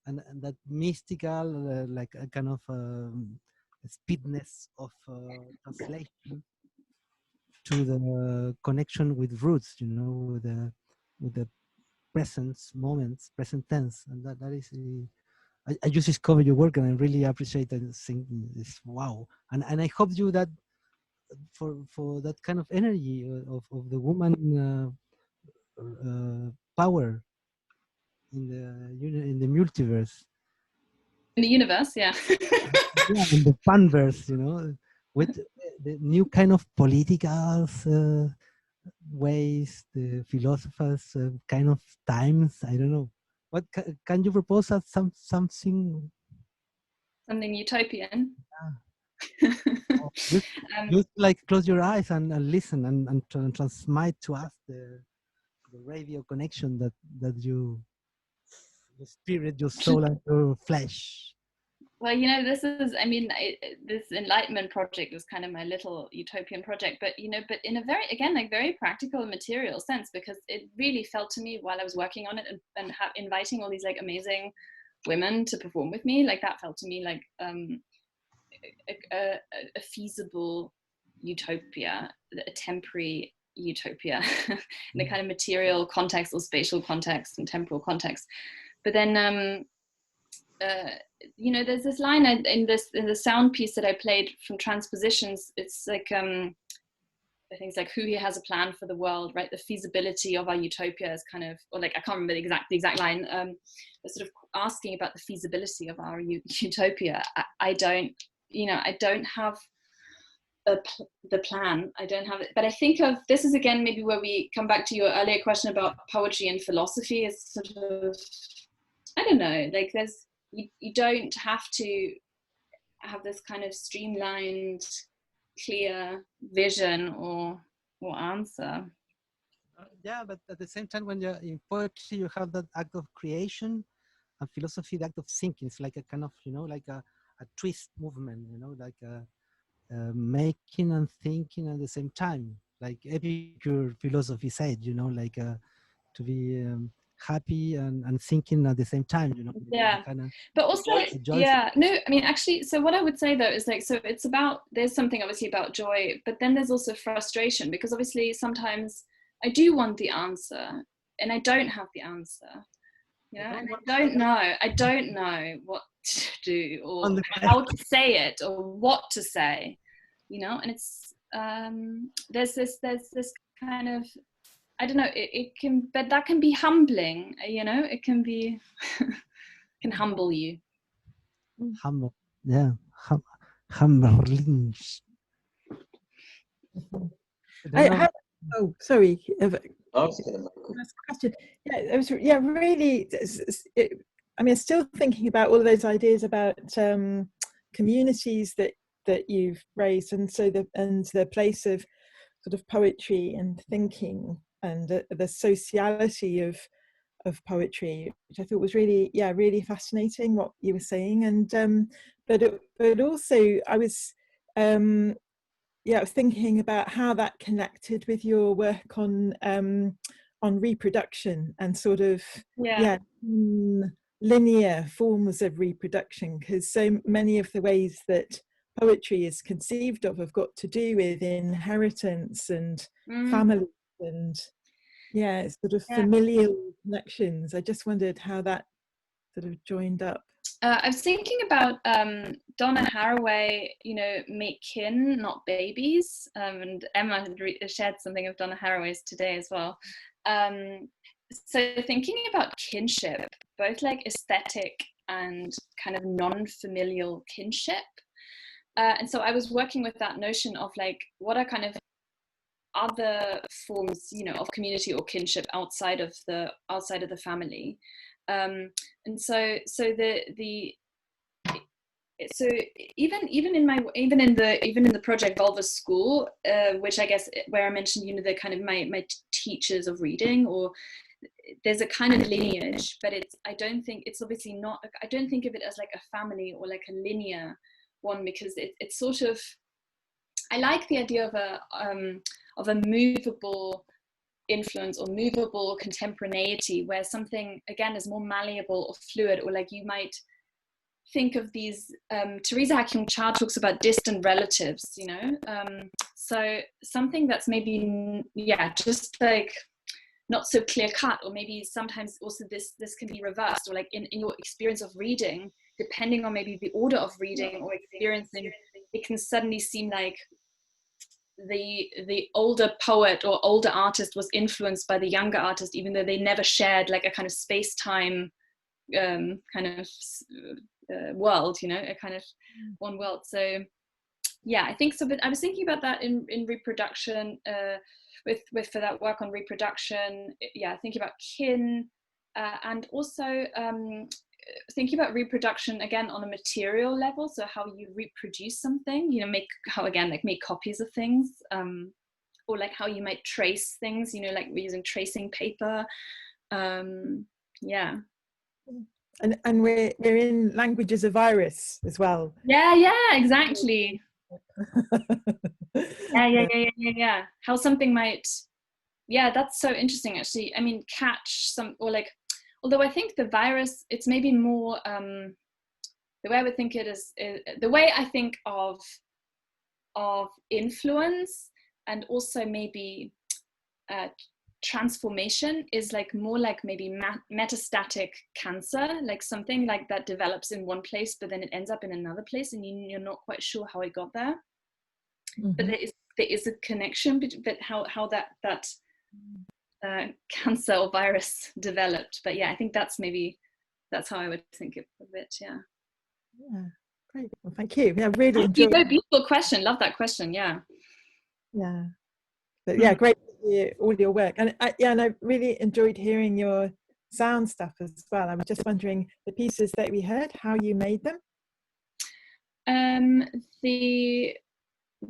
and that mystical, like a kind of speedness of translation to the connection with roots, you know, with the present moments, present tense, and that is. I just discovered your work, and I really appreciate that. Thinking this, wow, and I hope you that for that kind of energy of the woman power in the multiverse, in the universe, yeah. yeah, in the funverse, you know, with the new kind of political ways, the philosophers kind of times. I don't know. What can you propose us something? Something utopian. Just like close your eyes and listen and transmit to us the radio connection that you, your spirit, your soul, and your flesh. Well, you know, this is, I mean, this Enlightenment project was kind of my little utopian project, but, you know, but in a very, again, like very practical material sense, because it really felt to me while I was working on it and inviting all these like amazing women to perform with me, like that felt to me like a feasible utopia, a temporary utopia in a kind of material context or spatial context and temporal context. But then, you know, there's this line in the sound piece that I played from Transpositions. It's like I think it's like, who here has a plan for the world, right? The feasibility of our utopia is kind of, or like I can't remember the exact line. Sort of asking about the feasibility of our utopia. I don't, you know, I don't have the plan. I don't have it, but I think of this is again maybe where we come back to your earlier question about poetry and philosophy. Is sort of, I don't know, like there's you don't have to have this kind of streamlined, clear vision or answer. Yeah, but at the same time, when you're in poetry, you have that act of creation, and philosophy, the act of thinking. It's like a kind of, you know, like a twist movement, you know, like making and thinking at the same time. Like Epicure philosophy said, you know, like to be happy and thinking at the same time, you know. Yeah. Kind of But also, yeah, no, I mean, actually, so what I would say though is like, so it's about, there's something obviously about joy, but then there's also frustration, because obviously sometimes I do want the answer and I don't have the answer, you know, and I don't know what to do or how to say it or what to say, you know, and it's, there's this kind of, I don't know, it can, but that can be humbling, you know, it can be, can humble you. humble, yeah, humbling. Oh, sorry. Oh, Question. Yeah, it was. Yeah, really. I mean, still thinking about all of those ideas about communities that you've raised, and so the place of sort of poetry and thinking, and the sociality of poetry, which I thought was really, really fascinating what you were saying. And but also I was thinking about how that connected with your work on reproduction and sort of linear forms of reproduction, because so many of the ways that poetry is conceived of have got to do with inheritance and family and sort of familial connections. I just wondered how that sort of joined up. I was thinking about Donna Haraway, you know, make kin, not babies. And Emma had shared something of Donna Haraway's today as well. So thinking about kinship, both like aesthetic and kind of non-familial kinship. And so I was working with that notion of like, what are kind of other forms, you know, of community or kinship outside of the family. And so even in the project Vulva School, which I guess where I mentioned, you know, the kind of my teachers of reading, or there's a kind of lineage, but I don't think it's obviously not, I don't think of it as like a family or like a linear one, because it's sort of, I like the idea of a movable influence or movable contemporaneity, where something again is more malleable or fluid, or like you might think of these, Teresa Hacking-Char talks about distant relatives, you know, so something that's maybe just like not so clear cut, or maybe sometimes also this can be reversed, or like in your experience of reading, depending on maybe the order of reading or experiencing, it can suddenly seem like the older poet or older artist was influenced by the younger artist, even though they never shared like a kind of space-time kind of world, you know, a kind of one world. So yeah, I think so. But I was thinking about that in reproduction, with for that work on reproduction, thinking about kin, and also thinking about reproduction again on a material level, so how you reproduce something, you know, make copies of things, or like how you might trace things, you know, like we're using tracing paper. And we're in languages of Iris as well. Exactly. How something might, that's so interesting actually. I mean, catch some, or like, although I think the virus, it's maybe more, the way I would think it is the way I think of influence, and also maybe transformation is like more like maybe metastatic cancer, like something like that develops in one place, but then it ends up in another place, and you're not quite sure how it got there. Mm-hmm. But there is a connection, but how that cancer or virus developed. But I think that's how I would think of it. Yeah, great. Well, thank you. Really enjoyed. Beautiful question. Love that question. But great to hear all your work, and I really enjoyed hearing your sound stuff as well. I was just wondering, the pieces that we heard, how you made them.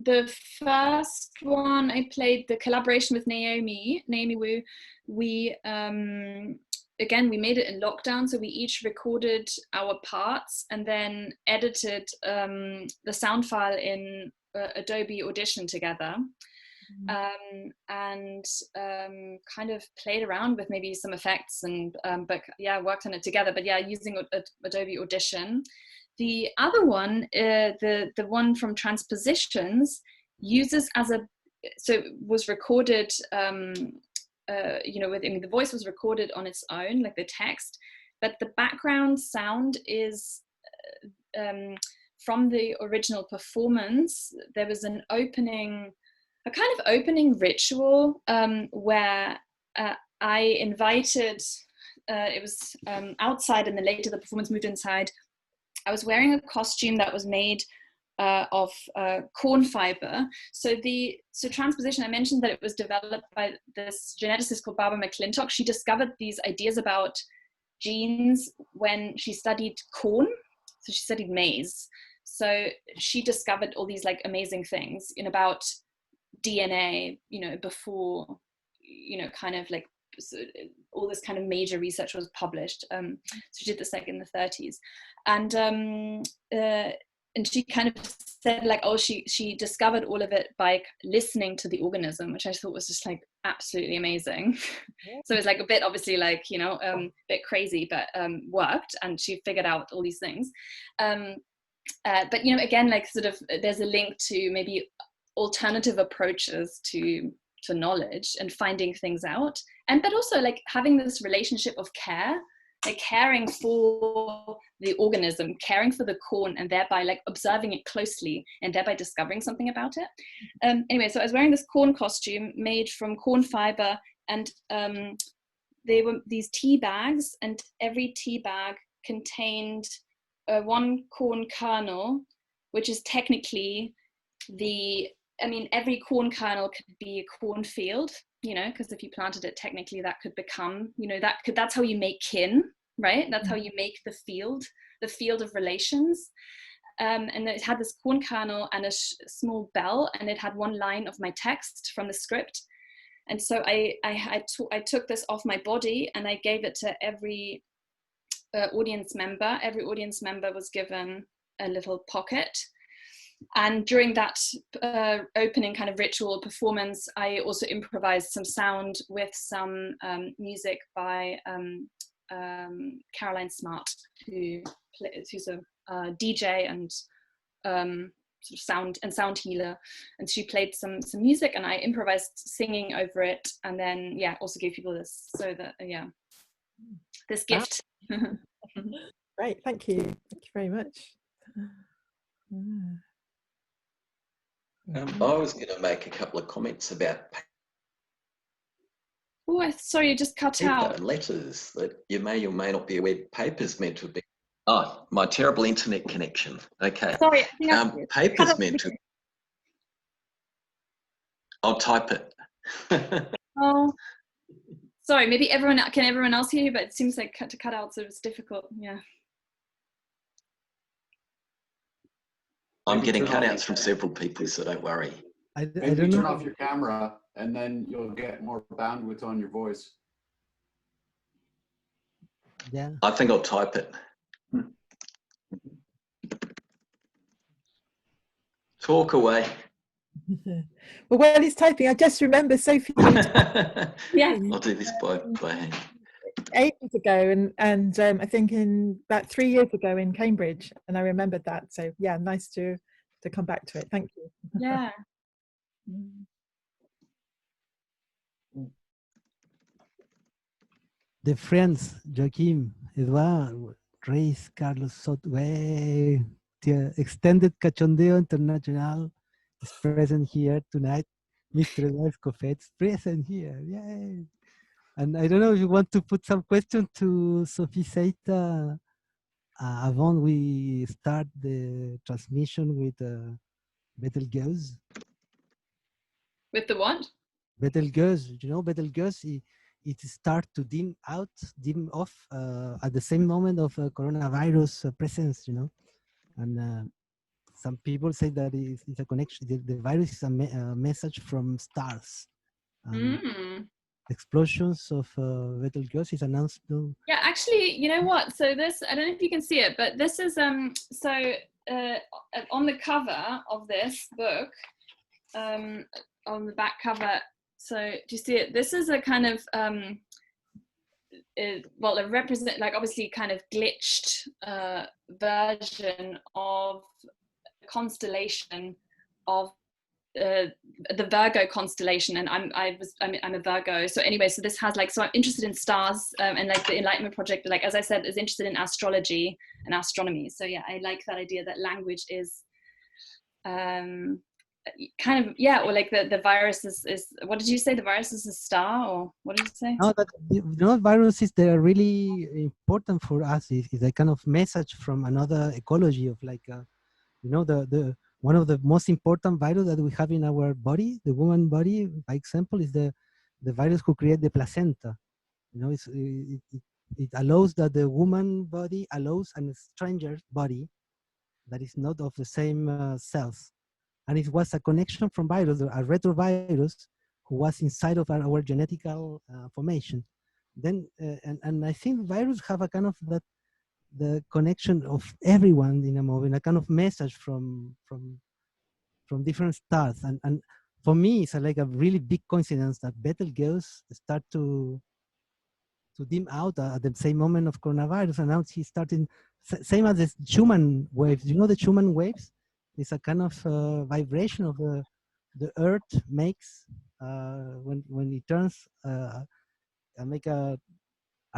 The first one I played, the collaboration with Naomi Wu, we again, we made it in lockdown, so we each recorded our parts and then edited the sound file in Adobe Audition together. and kind of played around with maybe some effects and but yeah, worked on it together, but yeah, using Adobe Audition. The other one, the one from Transpositions, uses so it was recorded, you know, the voice was recorded on its own, like the text, but the background sound is from the original performance. There was a kind of opening ritual where I invited, it was outside, and then later the performance moved inside. I was wearing a costume that was made of corn fiber. So Transposition, I mentioned that it was developed by this geneticist called Barbara McClintock. She discovered these ideas about genes when she studied corn. So she studied maize. So she discovered all these like amazing things about DNA, you know, before, you know, kind of like all this kind of major research was published. So she did this like in the 30s, and she kind of said like, oh, she discovered all of it by listening to the organism, which I thought was just like absolutely amazing. So it's like a bit, obviously, like, you know, a bit crazy, but worked, and she figured out all these things. But, you know, again, like sort of there's a link to maybe alternative approaches to knowledge and finding things out, but also like having this relationship of care, like caring for the organism, caring for the corn, and thereby like observing it closely and thereby discovering something about it. Anyway, so I was wearing this corn costume made from corn fiber, and they were these tea bags, and every tea bag contained one corn kernel, which is technically every corn kernel could be a cornfield, you know, because if you planted it, technically that could become, you know, that's how you make kin, right? That's how you make the field of relations. And it had this corn kernel and a small bell, and it had one line of my text from the script. And so I took this off my body and I gave it to every audience member. Every audience member was given a little pocket. And during that opening kind of ritual performance, I also improvised some sound with some music by Caroline Smart, who's a DJ and sort of sound healer, and she played some music, and I improvised singing over it, and then also gave people this, so that this gift. Great, thank you very much. I was going to make a couple of comments about Sorry, you just cut out. Letters that you may or may not be aware. Paper's meant to be. Oh, my terrible internet connection. Okay. Sorry. Paper's meant to. I'll type it. Oh, sorry. Maybe everyone else hear you? But it seems like to cut out, so it's difficult. Yeah. I'm getting cutouts from several people, so don't worry. Maybe turn off your camera, and then you'll get more bandwidth on your voice. Yeah. I think I'll type it. Talk away. Well, while he's typing, I just remember Sophie. Yeah. I'll do this by hand. Ages ago, and I think in about 3 years ago in Cambridge, and I remembered that. So yeah, nice to come back to it. Thank you. Yeah. The friends, Joaquim, Eduard, Reis, Carlos Sotway, the Extended Cachondeo International is present here tonight. Mr. Eduard Escofet is present here. Yay! And I don't know if you want to put some question to Sophie Seita avant we start the transmission with Betelgeuse. With the what? Betelgeuse, you know, Betelgeuse, it start to dim off at the same moment of coronavirus presence, you know. And some people say that it's a connection. The virus is a message from stars. Explosions of Betelgeuse is announced. Yeah, actually, you know what? So this, I don't know if you can see it, but this is on the cover of this book, on the back cover. So do you see it? This is a kind of well, it represent like obviously kind of glitched version of a constellation of the Virgo constellation, and I'm a Virgo. So anyway, so this has like, so I'm interested in stars, and like the Enlightenment Project, like as I said, is interested in astrology and astronomy. So yeah, I like that idea that language is kind of, yeah, or like the virus is what did you say, the virus is a star, or what did you say? No, that viruses, they are really important for us. Is a kind of message from another ecology of like the one of the most important virus that we have in our body, the woman body, by example, is the virus who create the placenta. It allows that the woman body allows a stranger body that is not of the same cells. And it was a connection from virus, a retrovirus, who was inside of our genetical formation. Then, and I think viruses have a kind of the connection of everyone in a movie, a kind of message from different stars. And for me, it's like a really big coincidence that Betelgeuse start to dim out at the same moment of coronavirus, and now he's starting same as the Schumann waves. You know the Schumann waves? It's a kind of vibration of the Earth makes when it turns and make a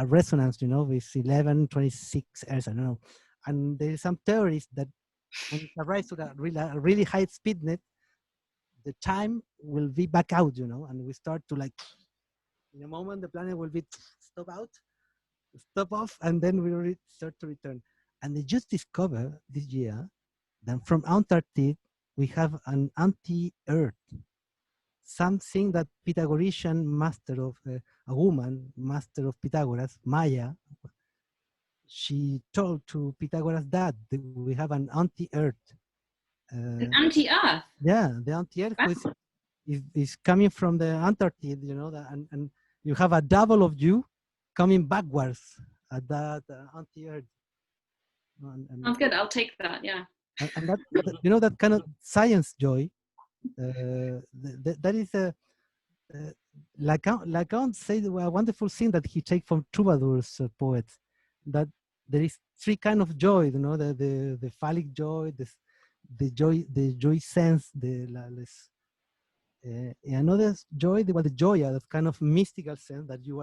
resonance, with 11, 26 Hz, I don't know. And there is some theories that when it arrives to that really high speed net, the time will be back out, and we start to like, in a moment, the planet will be stop off, and then we start to return. And they just discovered this year that from Antarctica, we have an anti-Earth, something that Pythagorean master of a woman, master of Pythagoras, Maya, she told to Pythagoras that we have an anti-Earth. An anti-Earth? Yeah, the anti-Earth Wow. is coming from the Antarctic, and you have a double of you coming backwards at that anti-Earth. Sounds good. I'll take that. Yeah. And that that kind of science joy. That is a Lacan said a wonderful thing that he take from troubadours poets, that there is three kind of joy. The phallic joy, the joy sense, another joy, the joy, that kind of mystical sense that you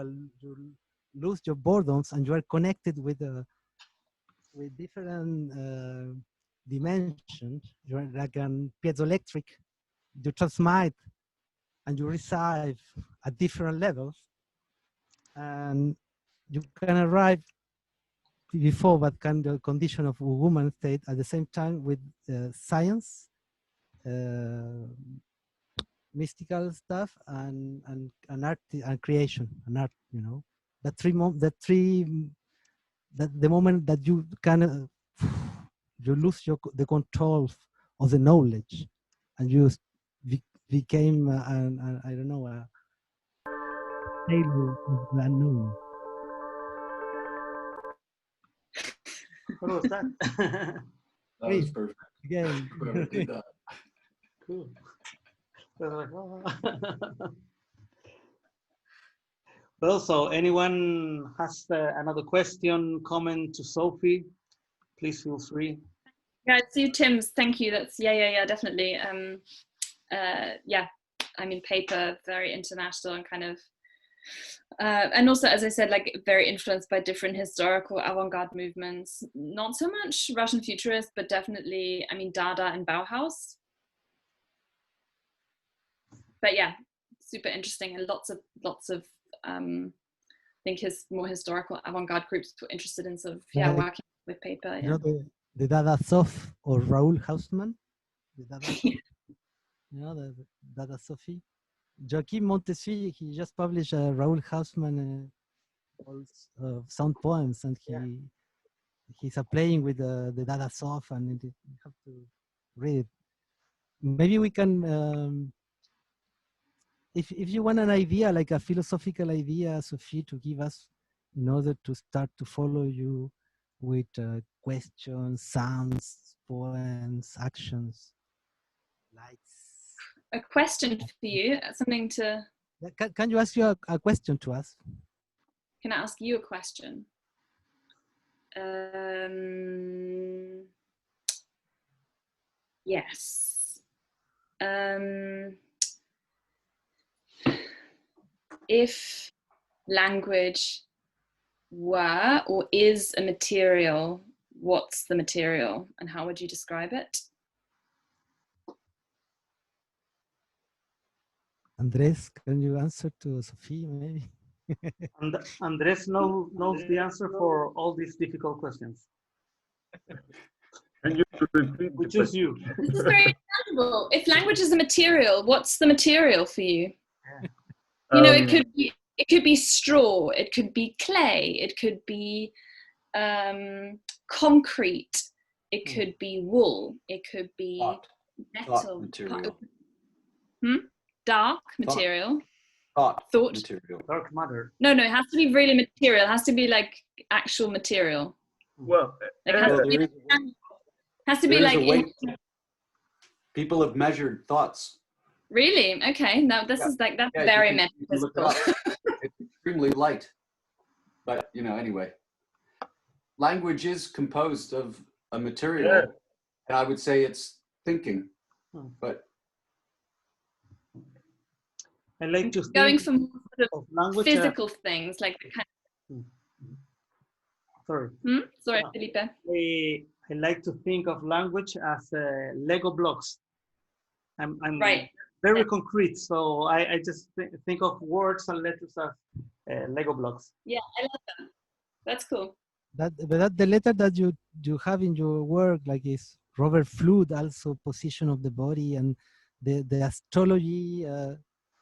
lose your boredoms and you are connected with different dimensions. You are like an piezoelectric. You transmit and you receive at different levels, and you can arrive before that kind of condition of woman state at the same time with science, mystical stuff, and art and creation and art. That the moment that you can you lose the control of the knowledge, and you became I don't know, a sailor of the unknown. What was that? That was perfect. Again. Whoever did that. Cool. Well, so anyone has another question, comment to Sophie, please feel free. Yeah, it's you, Tim's. Thank you. That's yeah, definitely. Yeah, I mean, paper, very international and kind of, and also, as I said, like very influenced by different historical avant-garde movements. Not so much Russian futurist, but definitely, I mean, Dada and Bauhaus. But yeah, super interesting, and lots of I think his more historical avant-garde groups were interested in sort of working with paper. You know the Dada Sof or Raoul Hausmann, the Dada Sof, the Dada Sophie. Joachim Montesquieu, he just published Raoul Hausmann sound poems, and he's playing with the Dada Sof, and you have to read it. Maybe we can. If you want an idea, like a philosophical idea, Sophie, to give us in order to start to follow you with questions, sounds, poems, actions, lights. a question for you, something to, Can you ask you a question to us? can I ask you a question? Yes. If language were or is a material, what's the material and how would you describe it? Andres, can you answer to Sophie maybe? And Andres knows the answer for all these difficult questions. Can you repeat We the choose question? you. This is very understandable. If language is a material, what's the material for you? You know, it could be straw, it could be clay, it could be concrete, it could be wool, it could be metal. Thought material. Dark material. Thought Thought. material. Dark matter. No, it has to be really material. It has to be like actual material. Well, Like has to be there is like a weight. People have measured thoughts. Really? Okay. Now this is like, that's very you can look it metaphysical. up. It's extremely light. But you know, anyway. Language is composed of a material. And I would say it's thinking. But I like to think Going for more sort of language physical things, like the kind sorry. Sorry, Felipe. I like to think of language as Lego blocks. I'm Right. very concrete, so I just think of words and letters as Lego blocks. Yeah, I love that. That's cool. But that the letter that you have in your work, like is Robert Flood, also position of the body and the astrology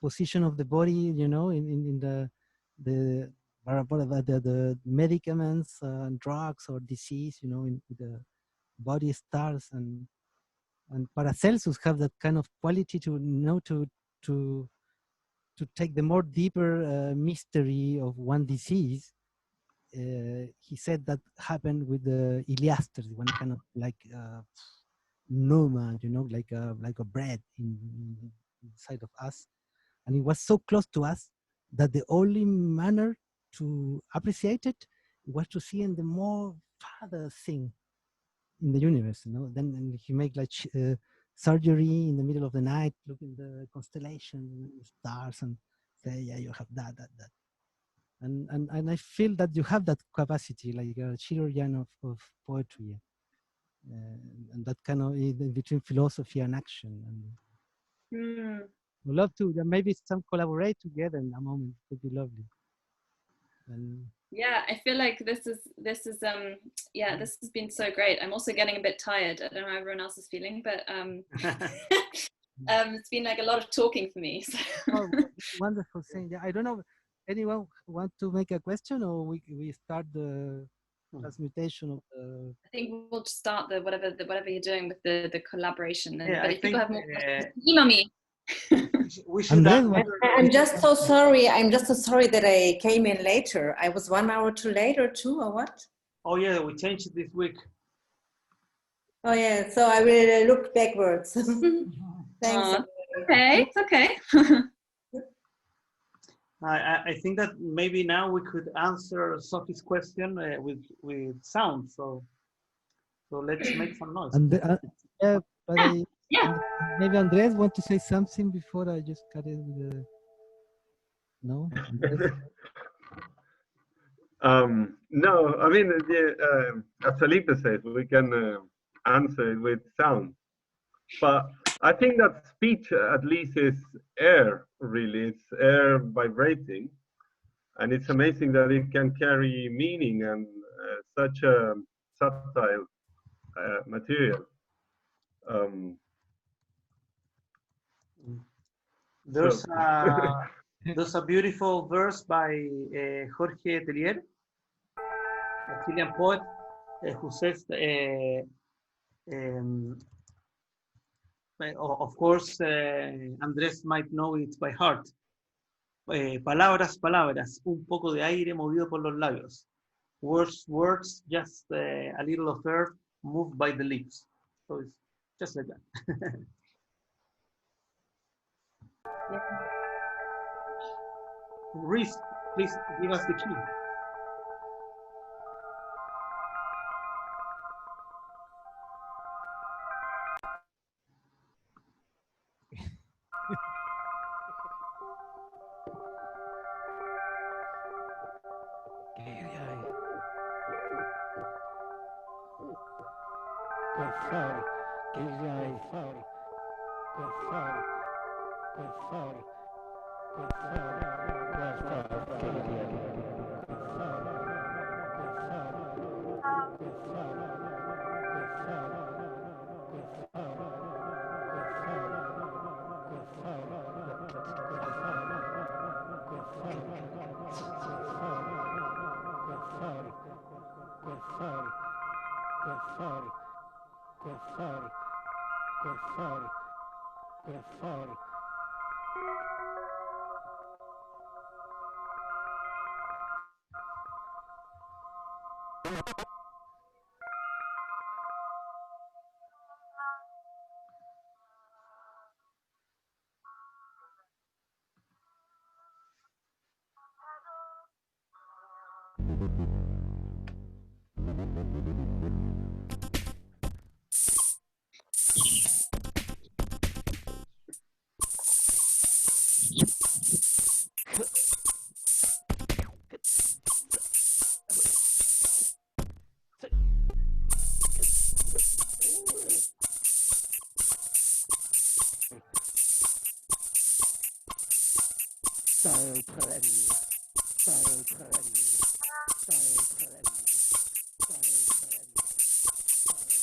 position of the body, you know, in the medicaments and drugs or disease, you know, in the body stars and Paracelsus have that kind of quality to know to take the more deeper mystery of one disease. He said that happened with the Iliasters, one kind of like pneuma, you know, like a bread inside of us, and it was so close to us that the only manner to appreciate it was to see in the more farther thing in the universe, you know. Then he make like surgery in the middle of the night, look in the constellation, stars, and say, yeah, you have that. And I feel that you have that capacity, like a chirurgeon of poetry, and that kind of in between philosophy and action. And we'd love to maybe some collaborate together in a moment. It would be lovely. And yeah, I feel like this is yeah, this has been so great. I'm also getting a bit tired. I don't know how everyone else is feeling, but it's been like a lot of talking for me. So. Oh, wonderful thing. Yeah, I don't know. Anyone want to make a question, or we start the transmutation of the? I think we'll just start the whatever you're doing with the collaboration. And, Yeah, but I if people think, have more questions, email me. We should I'm just so sorry. I'm just so sorry that I came in later. I was 1 hour too late or 2 or what? Oh yeah, we changed it this week. Oh yeah, so I will look backwards. Thanks. Okay, it's okay. I think that maybe now we could answer Sophie's question with sound. So let's make some noise. And yeah, but maybe Andres want to say something before I just cut it with the. No. No, I mean, as Felipe said, we can answer it with sound. But I think that speech, at least, is air, really. It's air vibrating. And it's amazing that it can carry meaning and such a subtle material. There's a beautiful verse by Jorge Tellier, a Chilean poet, who says, of course, Andrés might know it by heart. Palabras, palabras, un poco de aire movido por los labios. Words, words, just a little of earth moved by the lips. So it's just like that. Reese, please give us the key.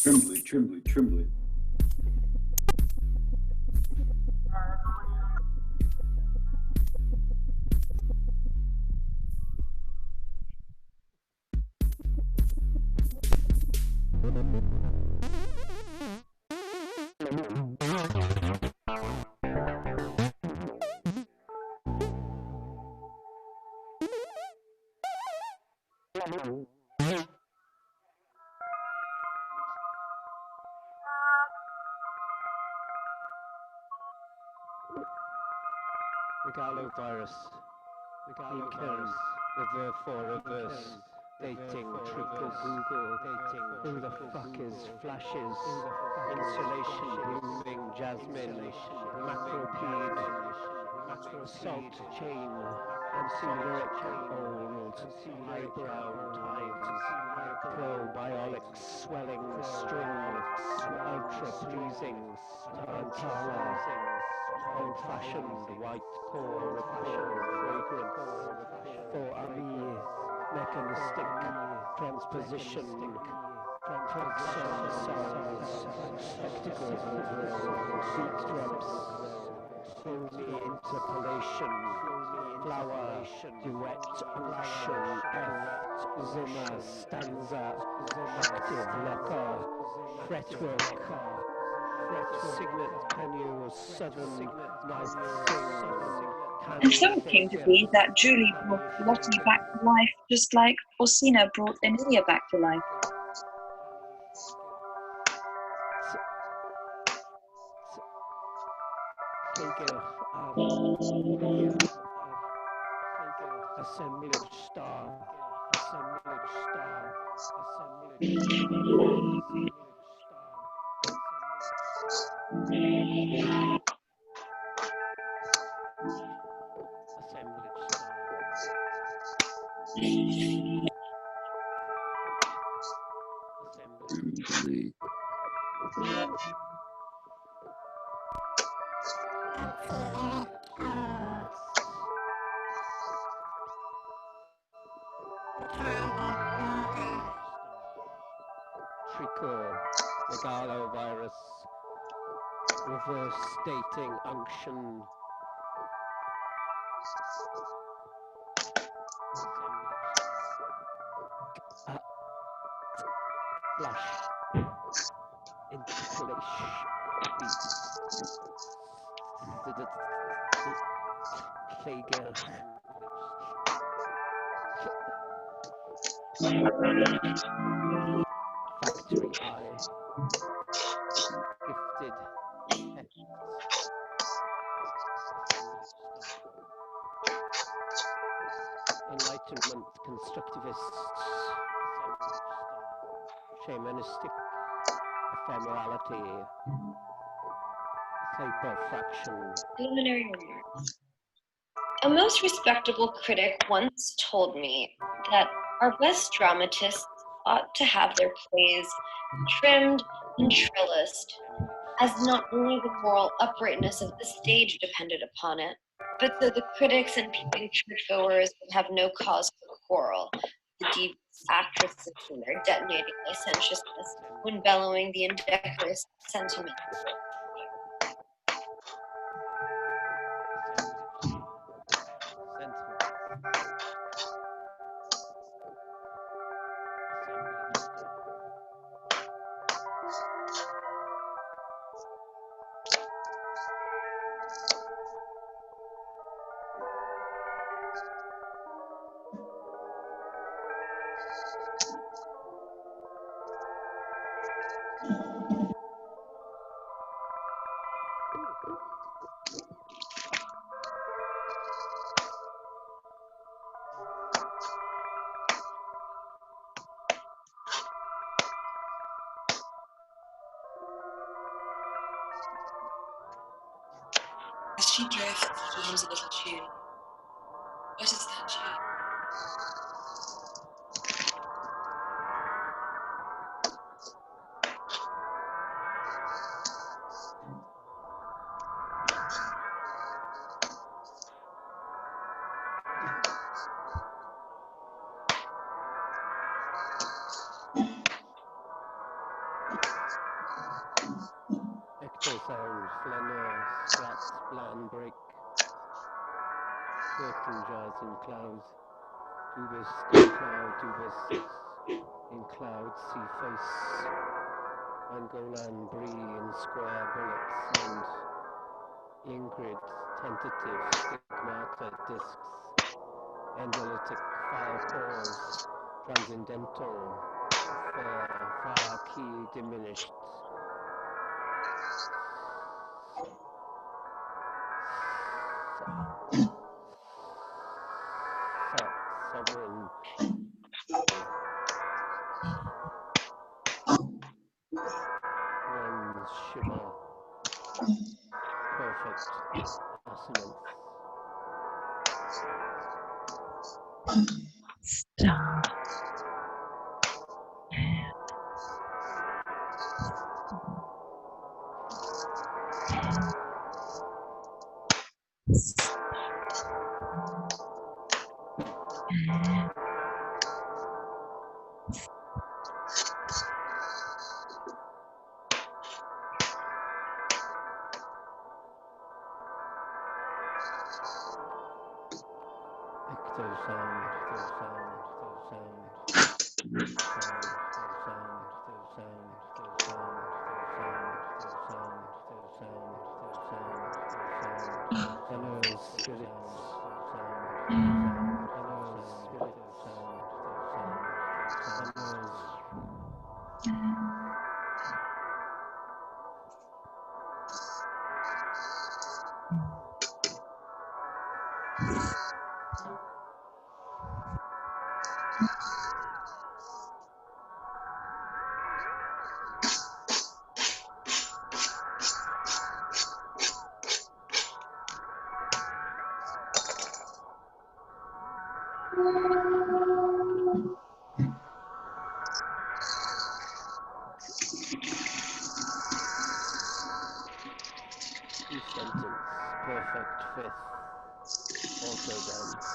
Trembly, trembly, trembly. Megalovirus, Ecam, reverse for reverse, dating, triple Google, dating, who the fuck is flashes, insulation, blooming, jasmine, macropede, salt chain, anti-lyric, old, highbrow times, probiotic, swelling, string, ultra pleasing, tarantala, old-fashioned, white core, refreshing, fragrance, for ami, mechanistic, transposition, proxon cells, spectacles, beat drums, phony interpolation, flower, duet, unction, F, zimmer, stanza, active locker, fretwork, signet, annual, southern, night sing, And so it came to be that Julie brought Lottie back to life, just like Orsina brought Emilia back to life. assemblage star, assemblage star, assemblage Trichor, megalovirus, reverse dating unction, flash, interpolation, Flager, factory eye, gifted, Enlightenment constructivists, shamanistic ephemerality, hyperfraction. Preliminary remarks. A most respectable critic once told me that our best dramatists ought to have their plays trimmed and trellised, as not only the moral uprightness of the stage depended upon it, but so the critics and peeping churchgoers would have no cause for quarrel, the devious actresses in their detonating licentiousness when bellowing the indecorous sentiment. As she drifts, forms a little tune. What is that tune? Ectosound, flaneur, slats, bland break, curtain jars in clouds, dubis, in cloud, dubis, in cloud, sea face, Angolan brie in square bullets, and Ingrid, tentative, stigmata, discs, analytic, fire pause, transcendental, fair, far key, diminished, sovereign, one's shiver, perfect assonance. Stop. Sentence, perfect fifth, auto dance.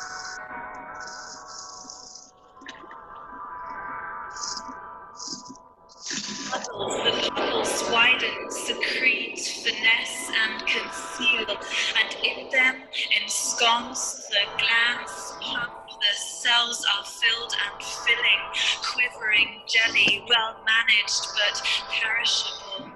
The puddles widen, secrete, finesse, and conceal, and in them ensconce the glands pump. The cells are filled and filling, quivering jelly, well managed but perishable.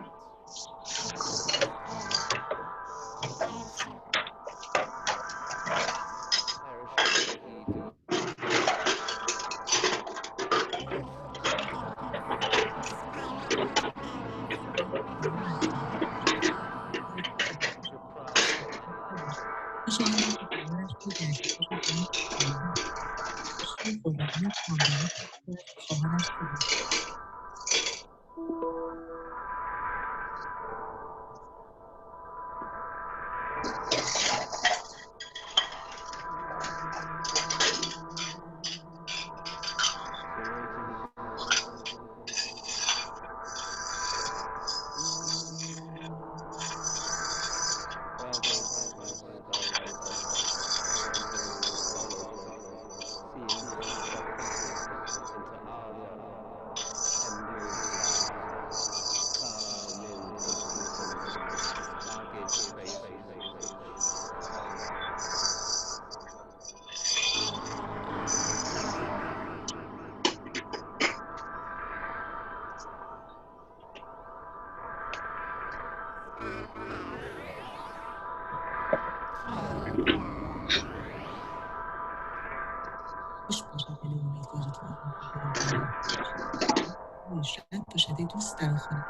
شاید باشه دوست داره خانه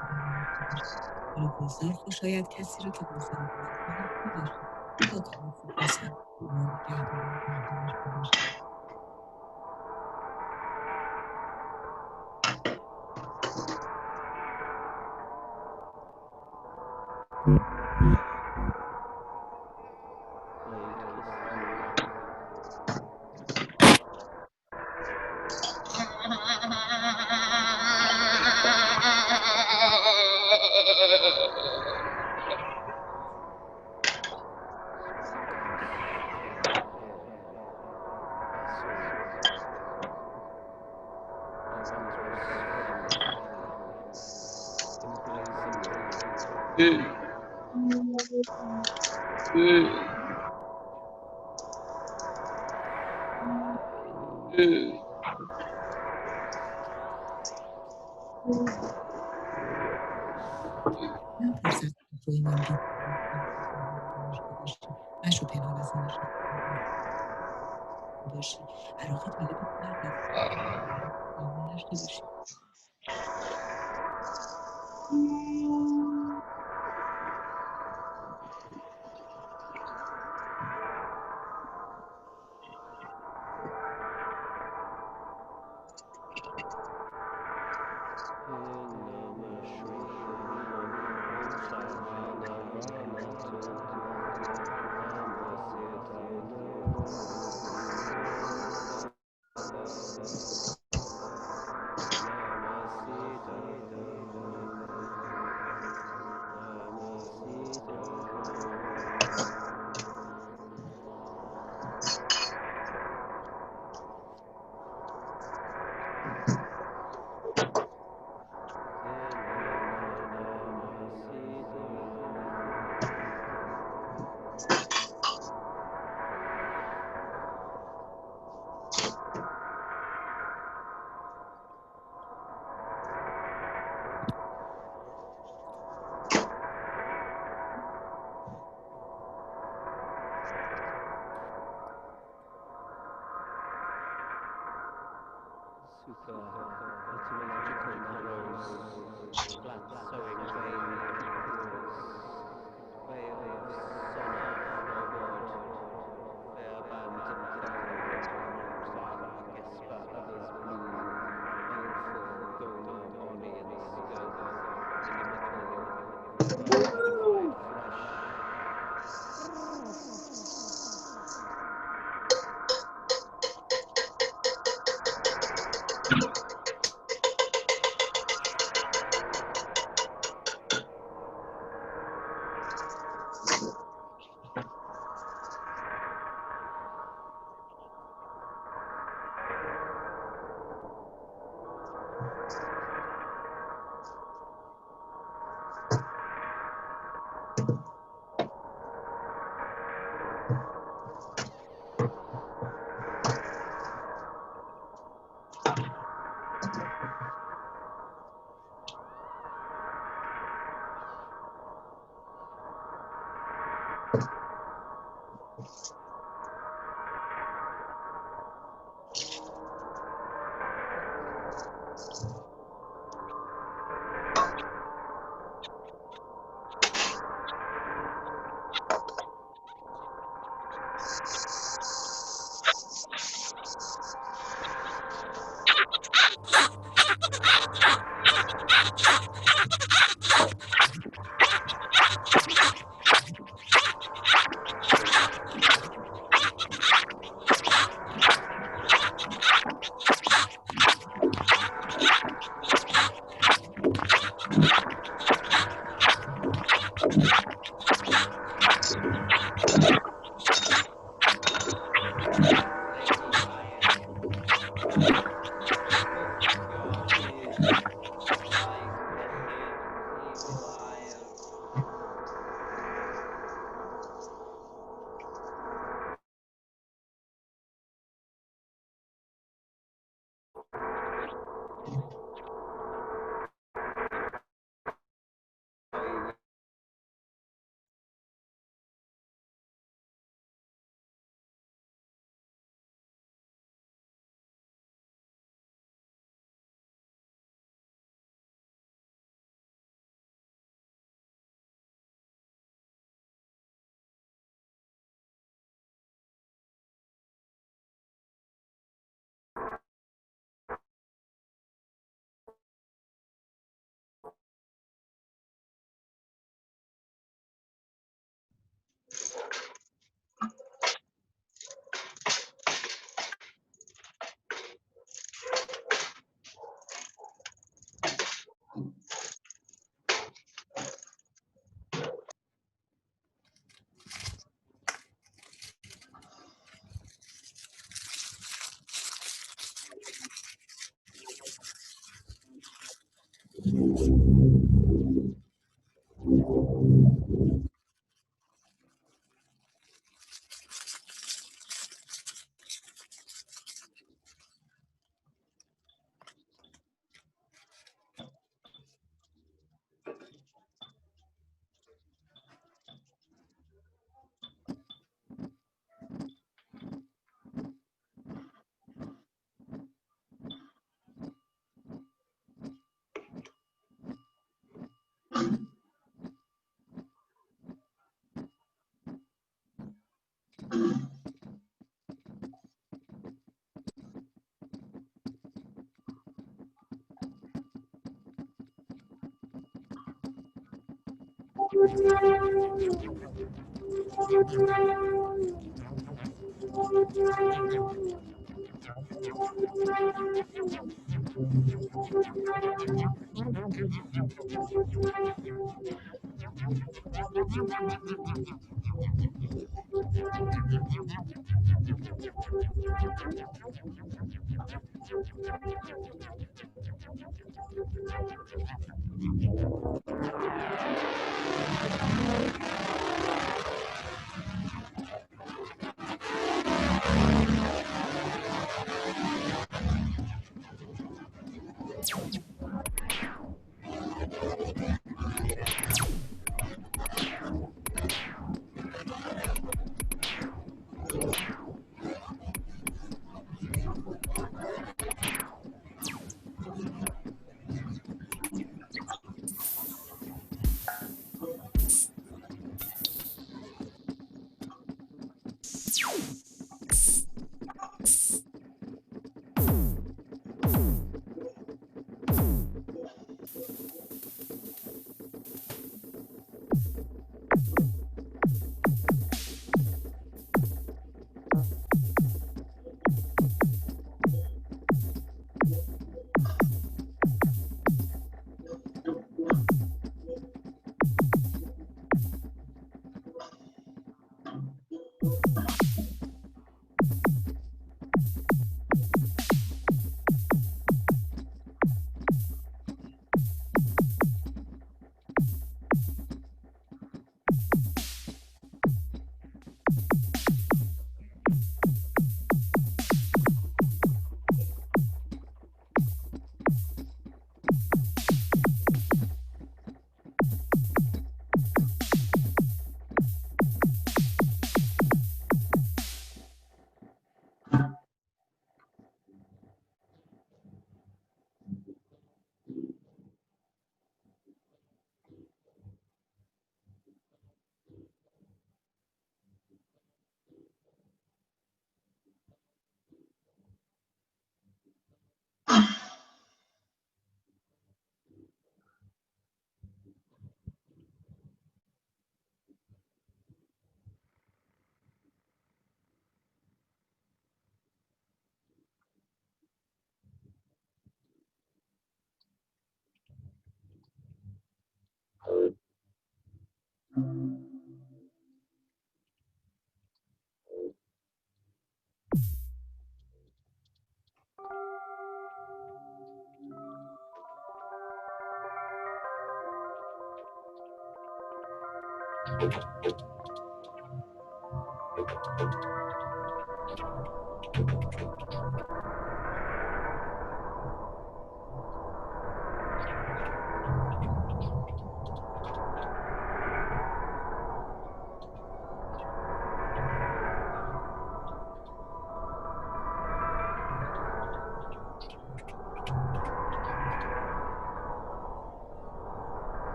حالا بزرگ و شاید کسی رو که بزرگ با کار خوب بسن نشو پنهان از این باشی عراقی طالب نشته باشی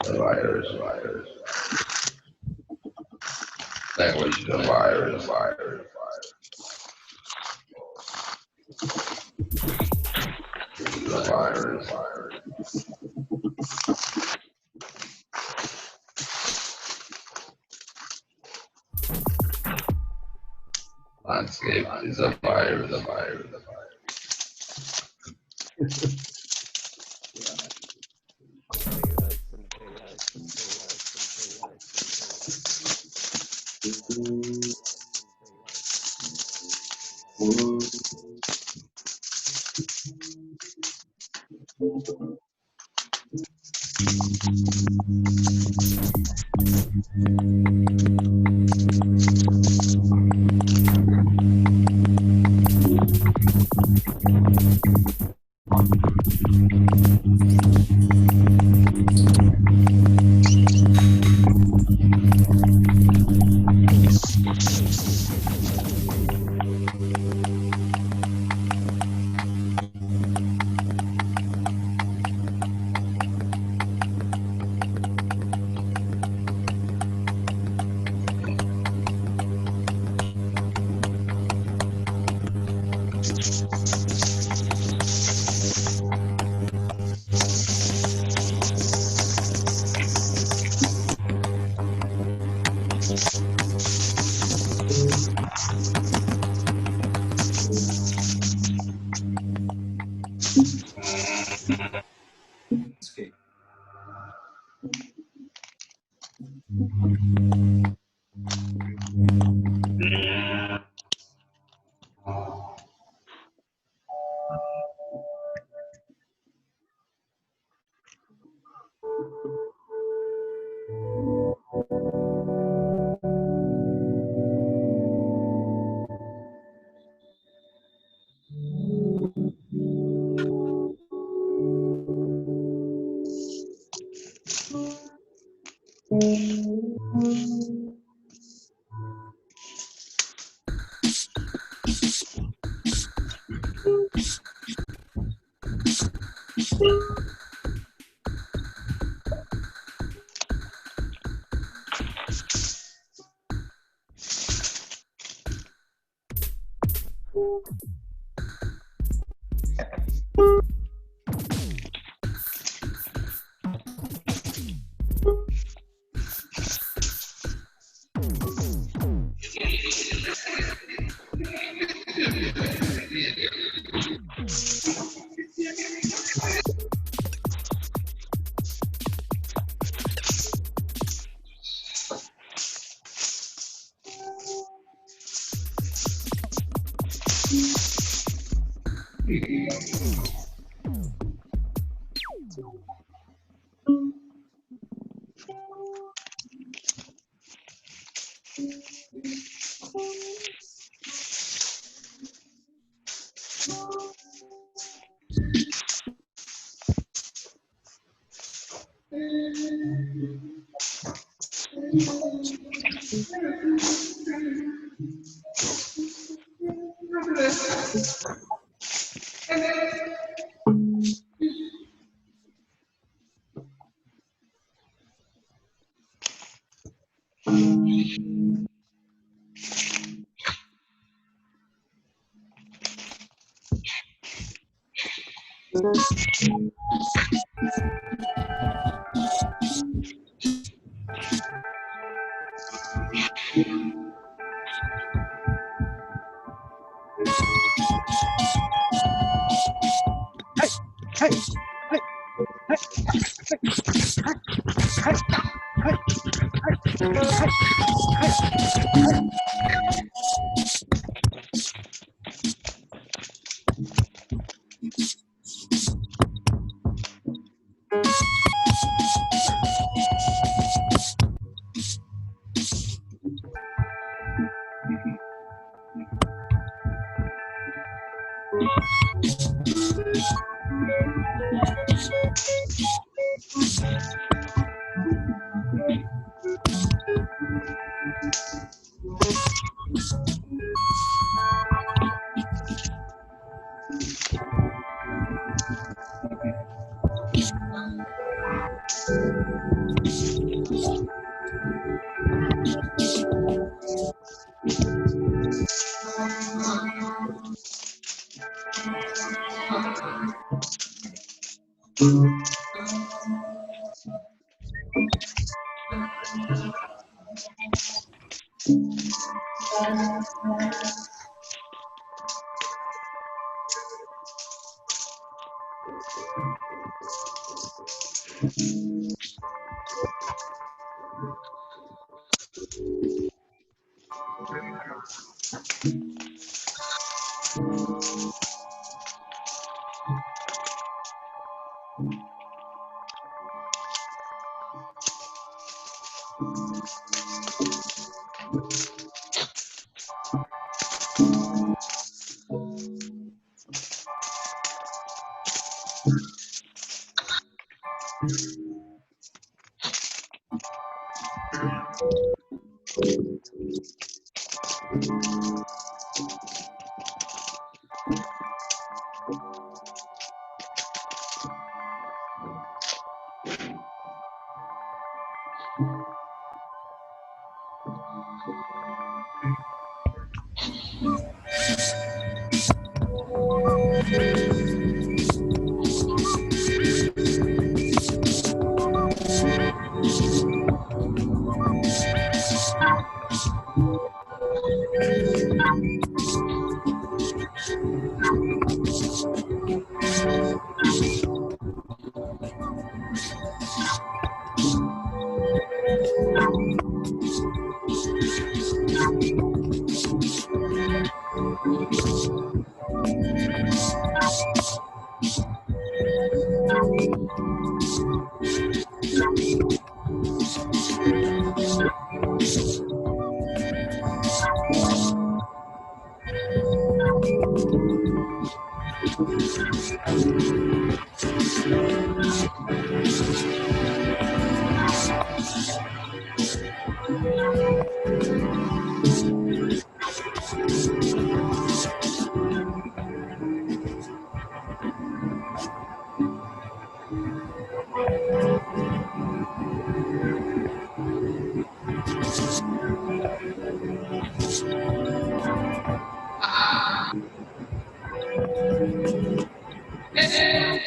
The virus. Language, the virus. The virus. Landscape is a virus. Escape. There she is.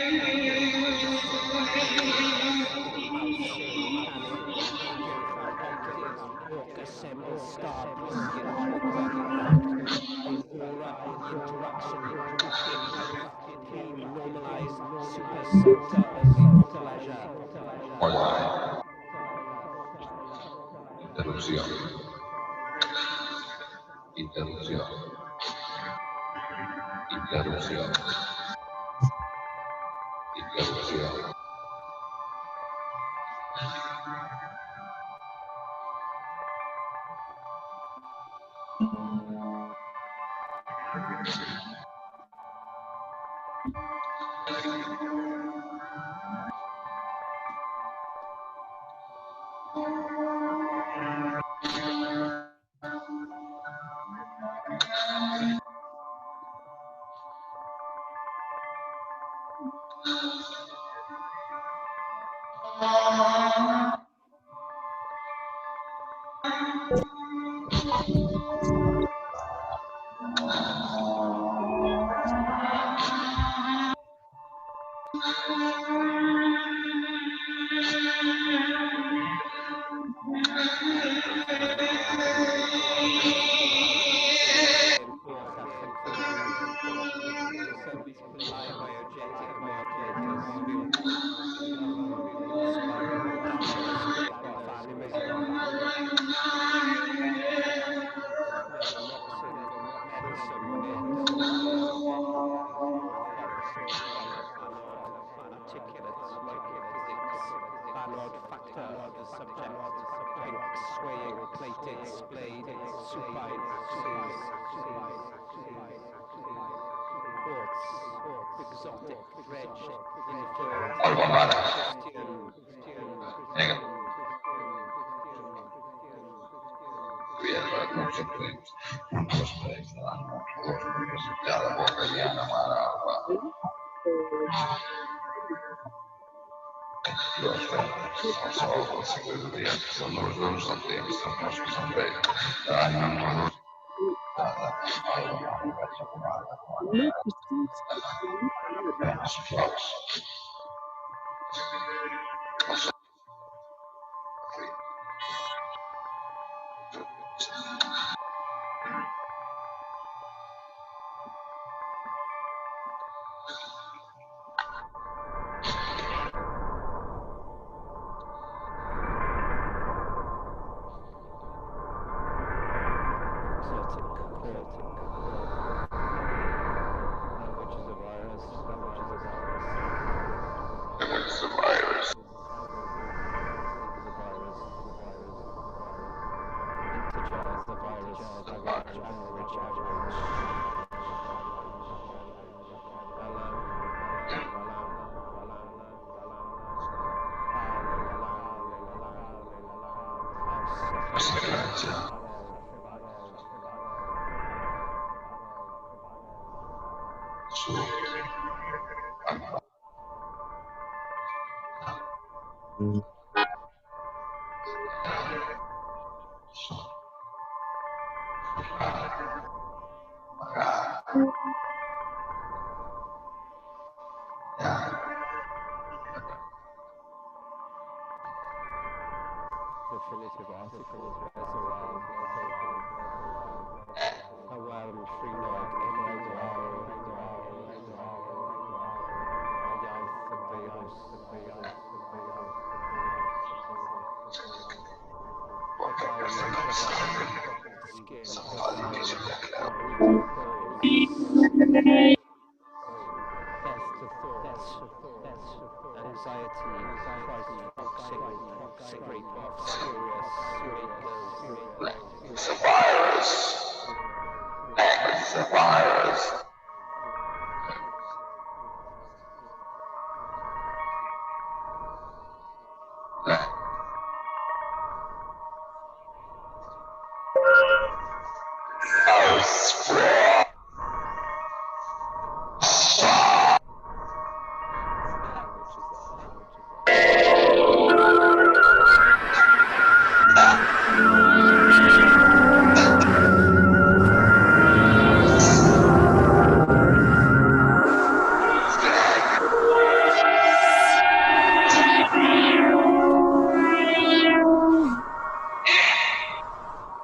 So beautiful, gentle. Triple Alcin, Canning, Egan, Octave, Walk, Assemble, Star, Blusian, Bert, in aura, interaction, within, Heme, Normalize, Super Center, Pleasure. Online. Interruzione. Interruzione. Interruzione. Interruzione.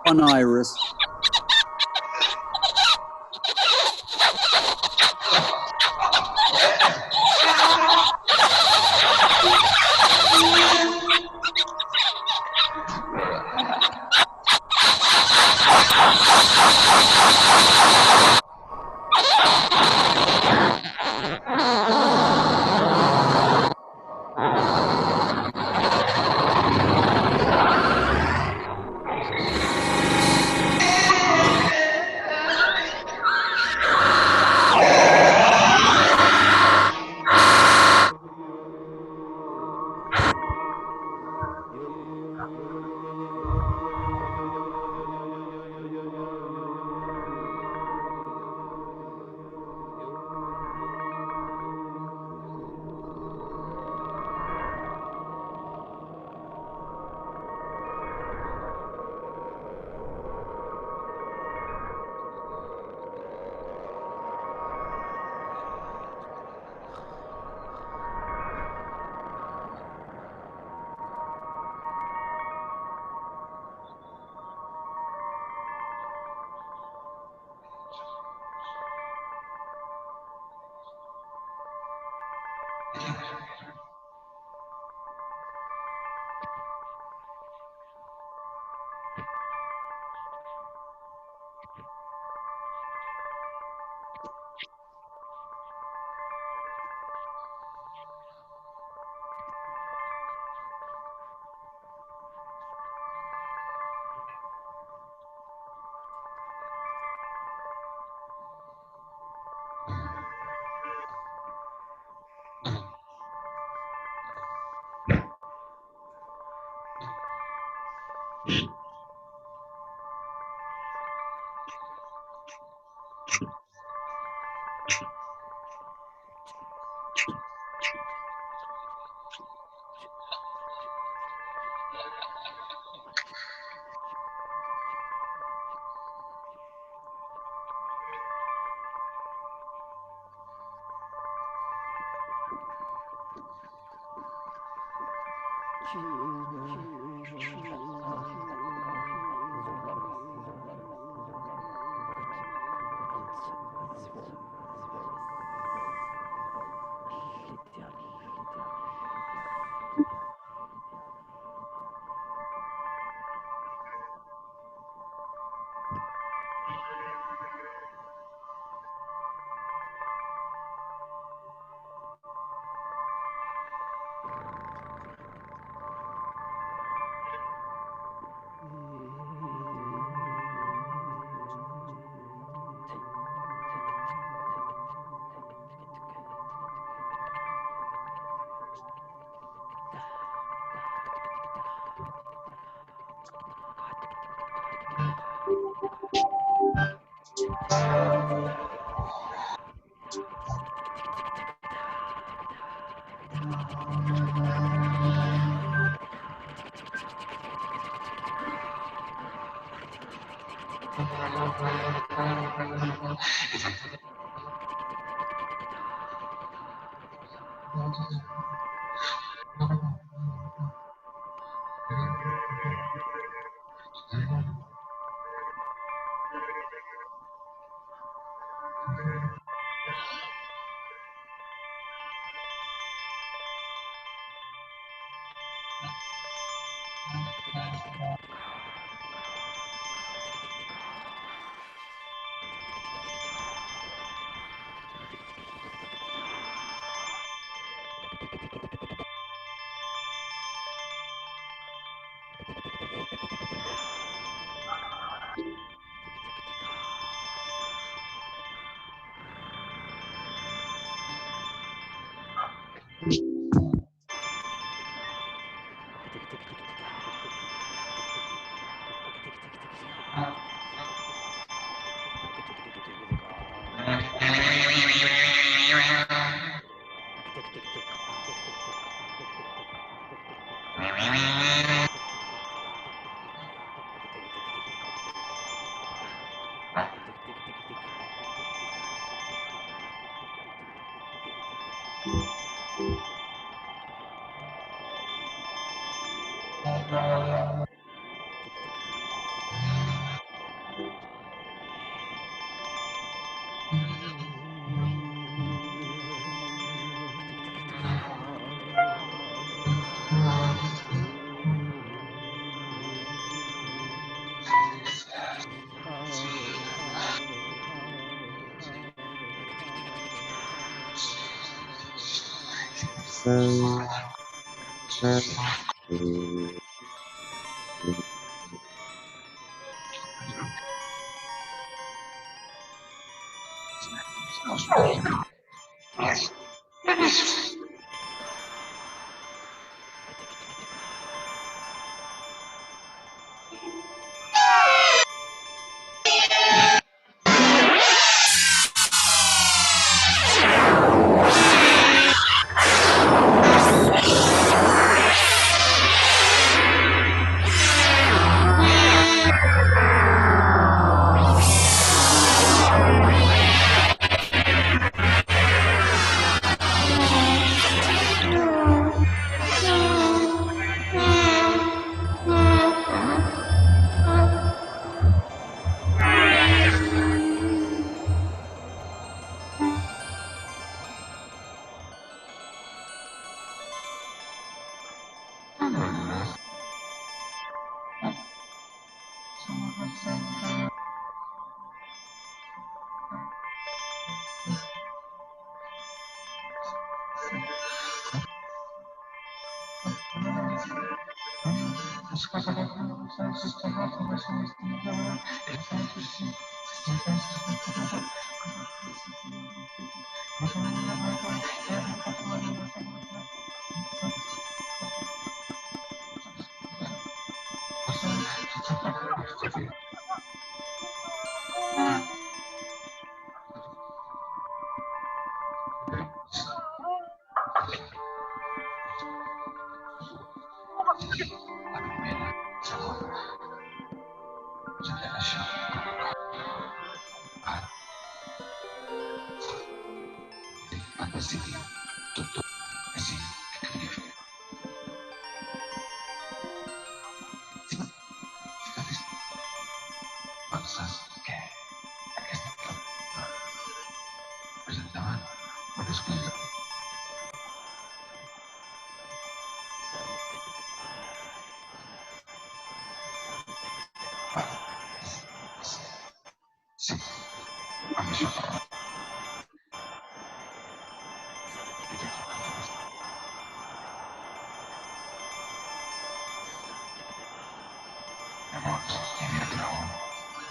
One iris.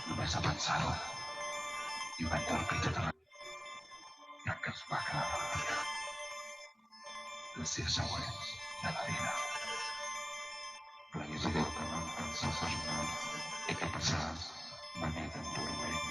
Només ha pensat-ho i ho va interpretar tota la que es va quedar a la vida. Els dies següents de la vida. Però és allò que vam pensar sonar i que passaràs benet en dorment.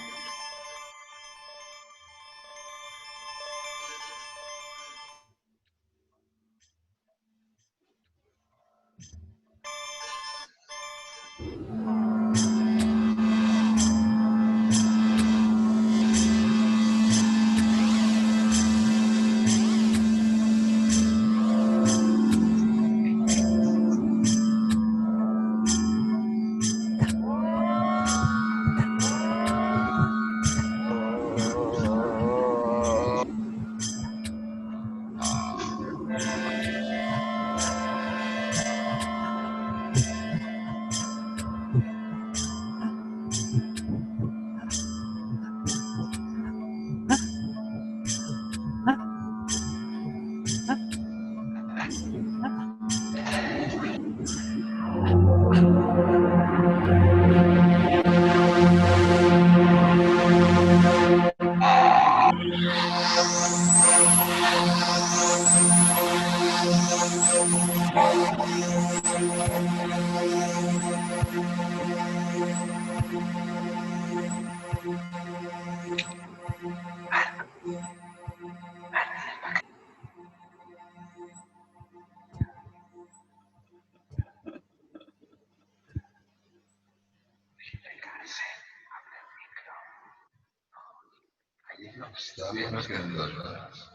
Todavía nos quedan 2 horas.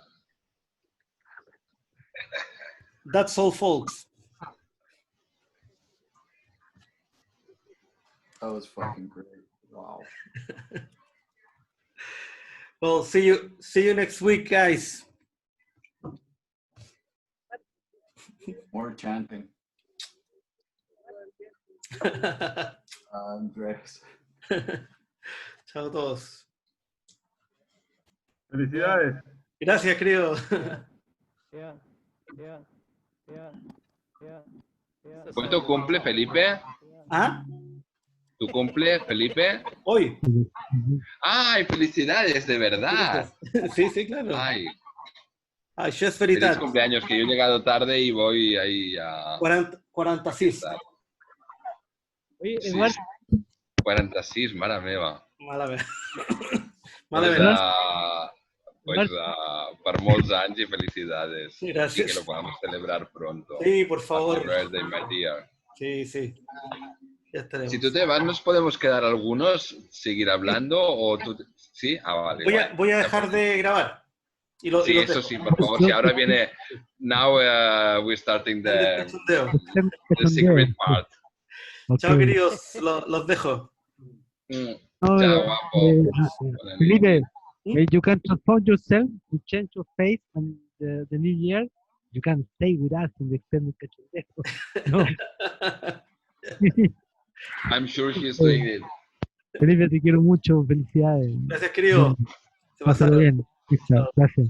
That's all, folks. That was fucking great. Wow. Well, see you next week, guys. More chanting. Andrés. Chao a todos. Felicidades. Gracias, querido. ¿Fue tu cumple, Felipe? ¿Ah? ¿Tu cumple, Felipe? Hoy. ¡Ay, felicidades, de verdad! Sí, sí, claro. Ay, Això és feliz veritat. cumpleaños, que yo he llegado tarde y voy ahí a... 46. Oye, Sí, Eduardo, 46, mare meva. Mala meva. Pues, per molts anys y felicidades. Gracias. Y que lo podamos celebrar pronto. Sí, por favor. Happy birthday, my dear. Sí, sí. Ya estaremos. Si tú te vas, ¿nos podemos quedar algunos, seguir hablando o tú... ¿Sí? Ah, vale. Voy a dejar de grabar. Sí, eso sí, por favor. Si ahora viene... Now we're starting the secret part. Chao, queridos. Los dejo. Chao, guapo. Felipe, you can transform yourself to change your face and the new year. You can stay with us in the extended cachondeo. No. I'm sure he's doing it. Felipe, te quiero mucho. Felicidades. Gracias, querido. Pásalo bien. Gracias.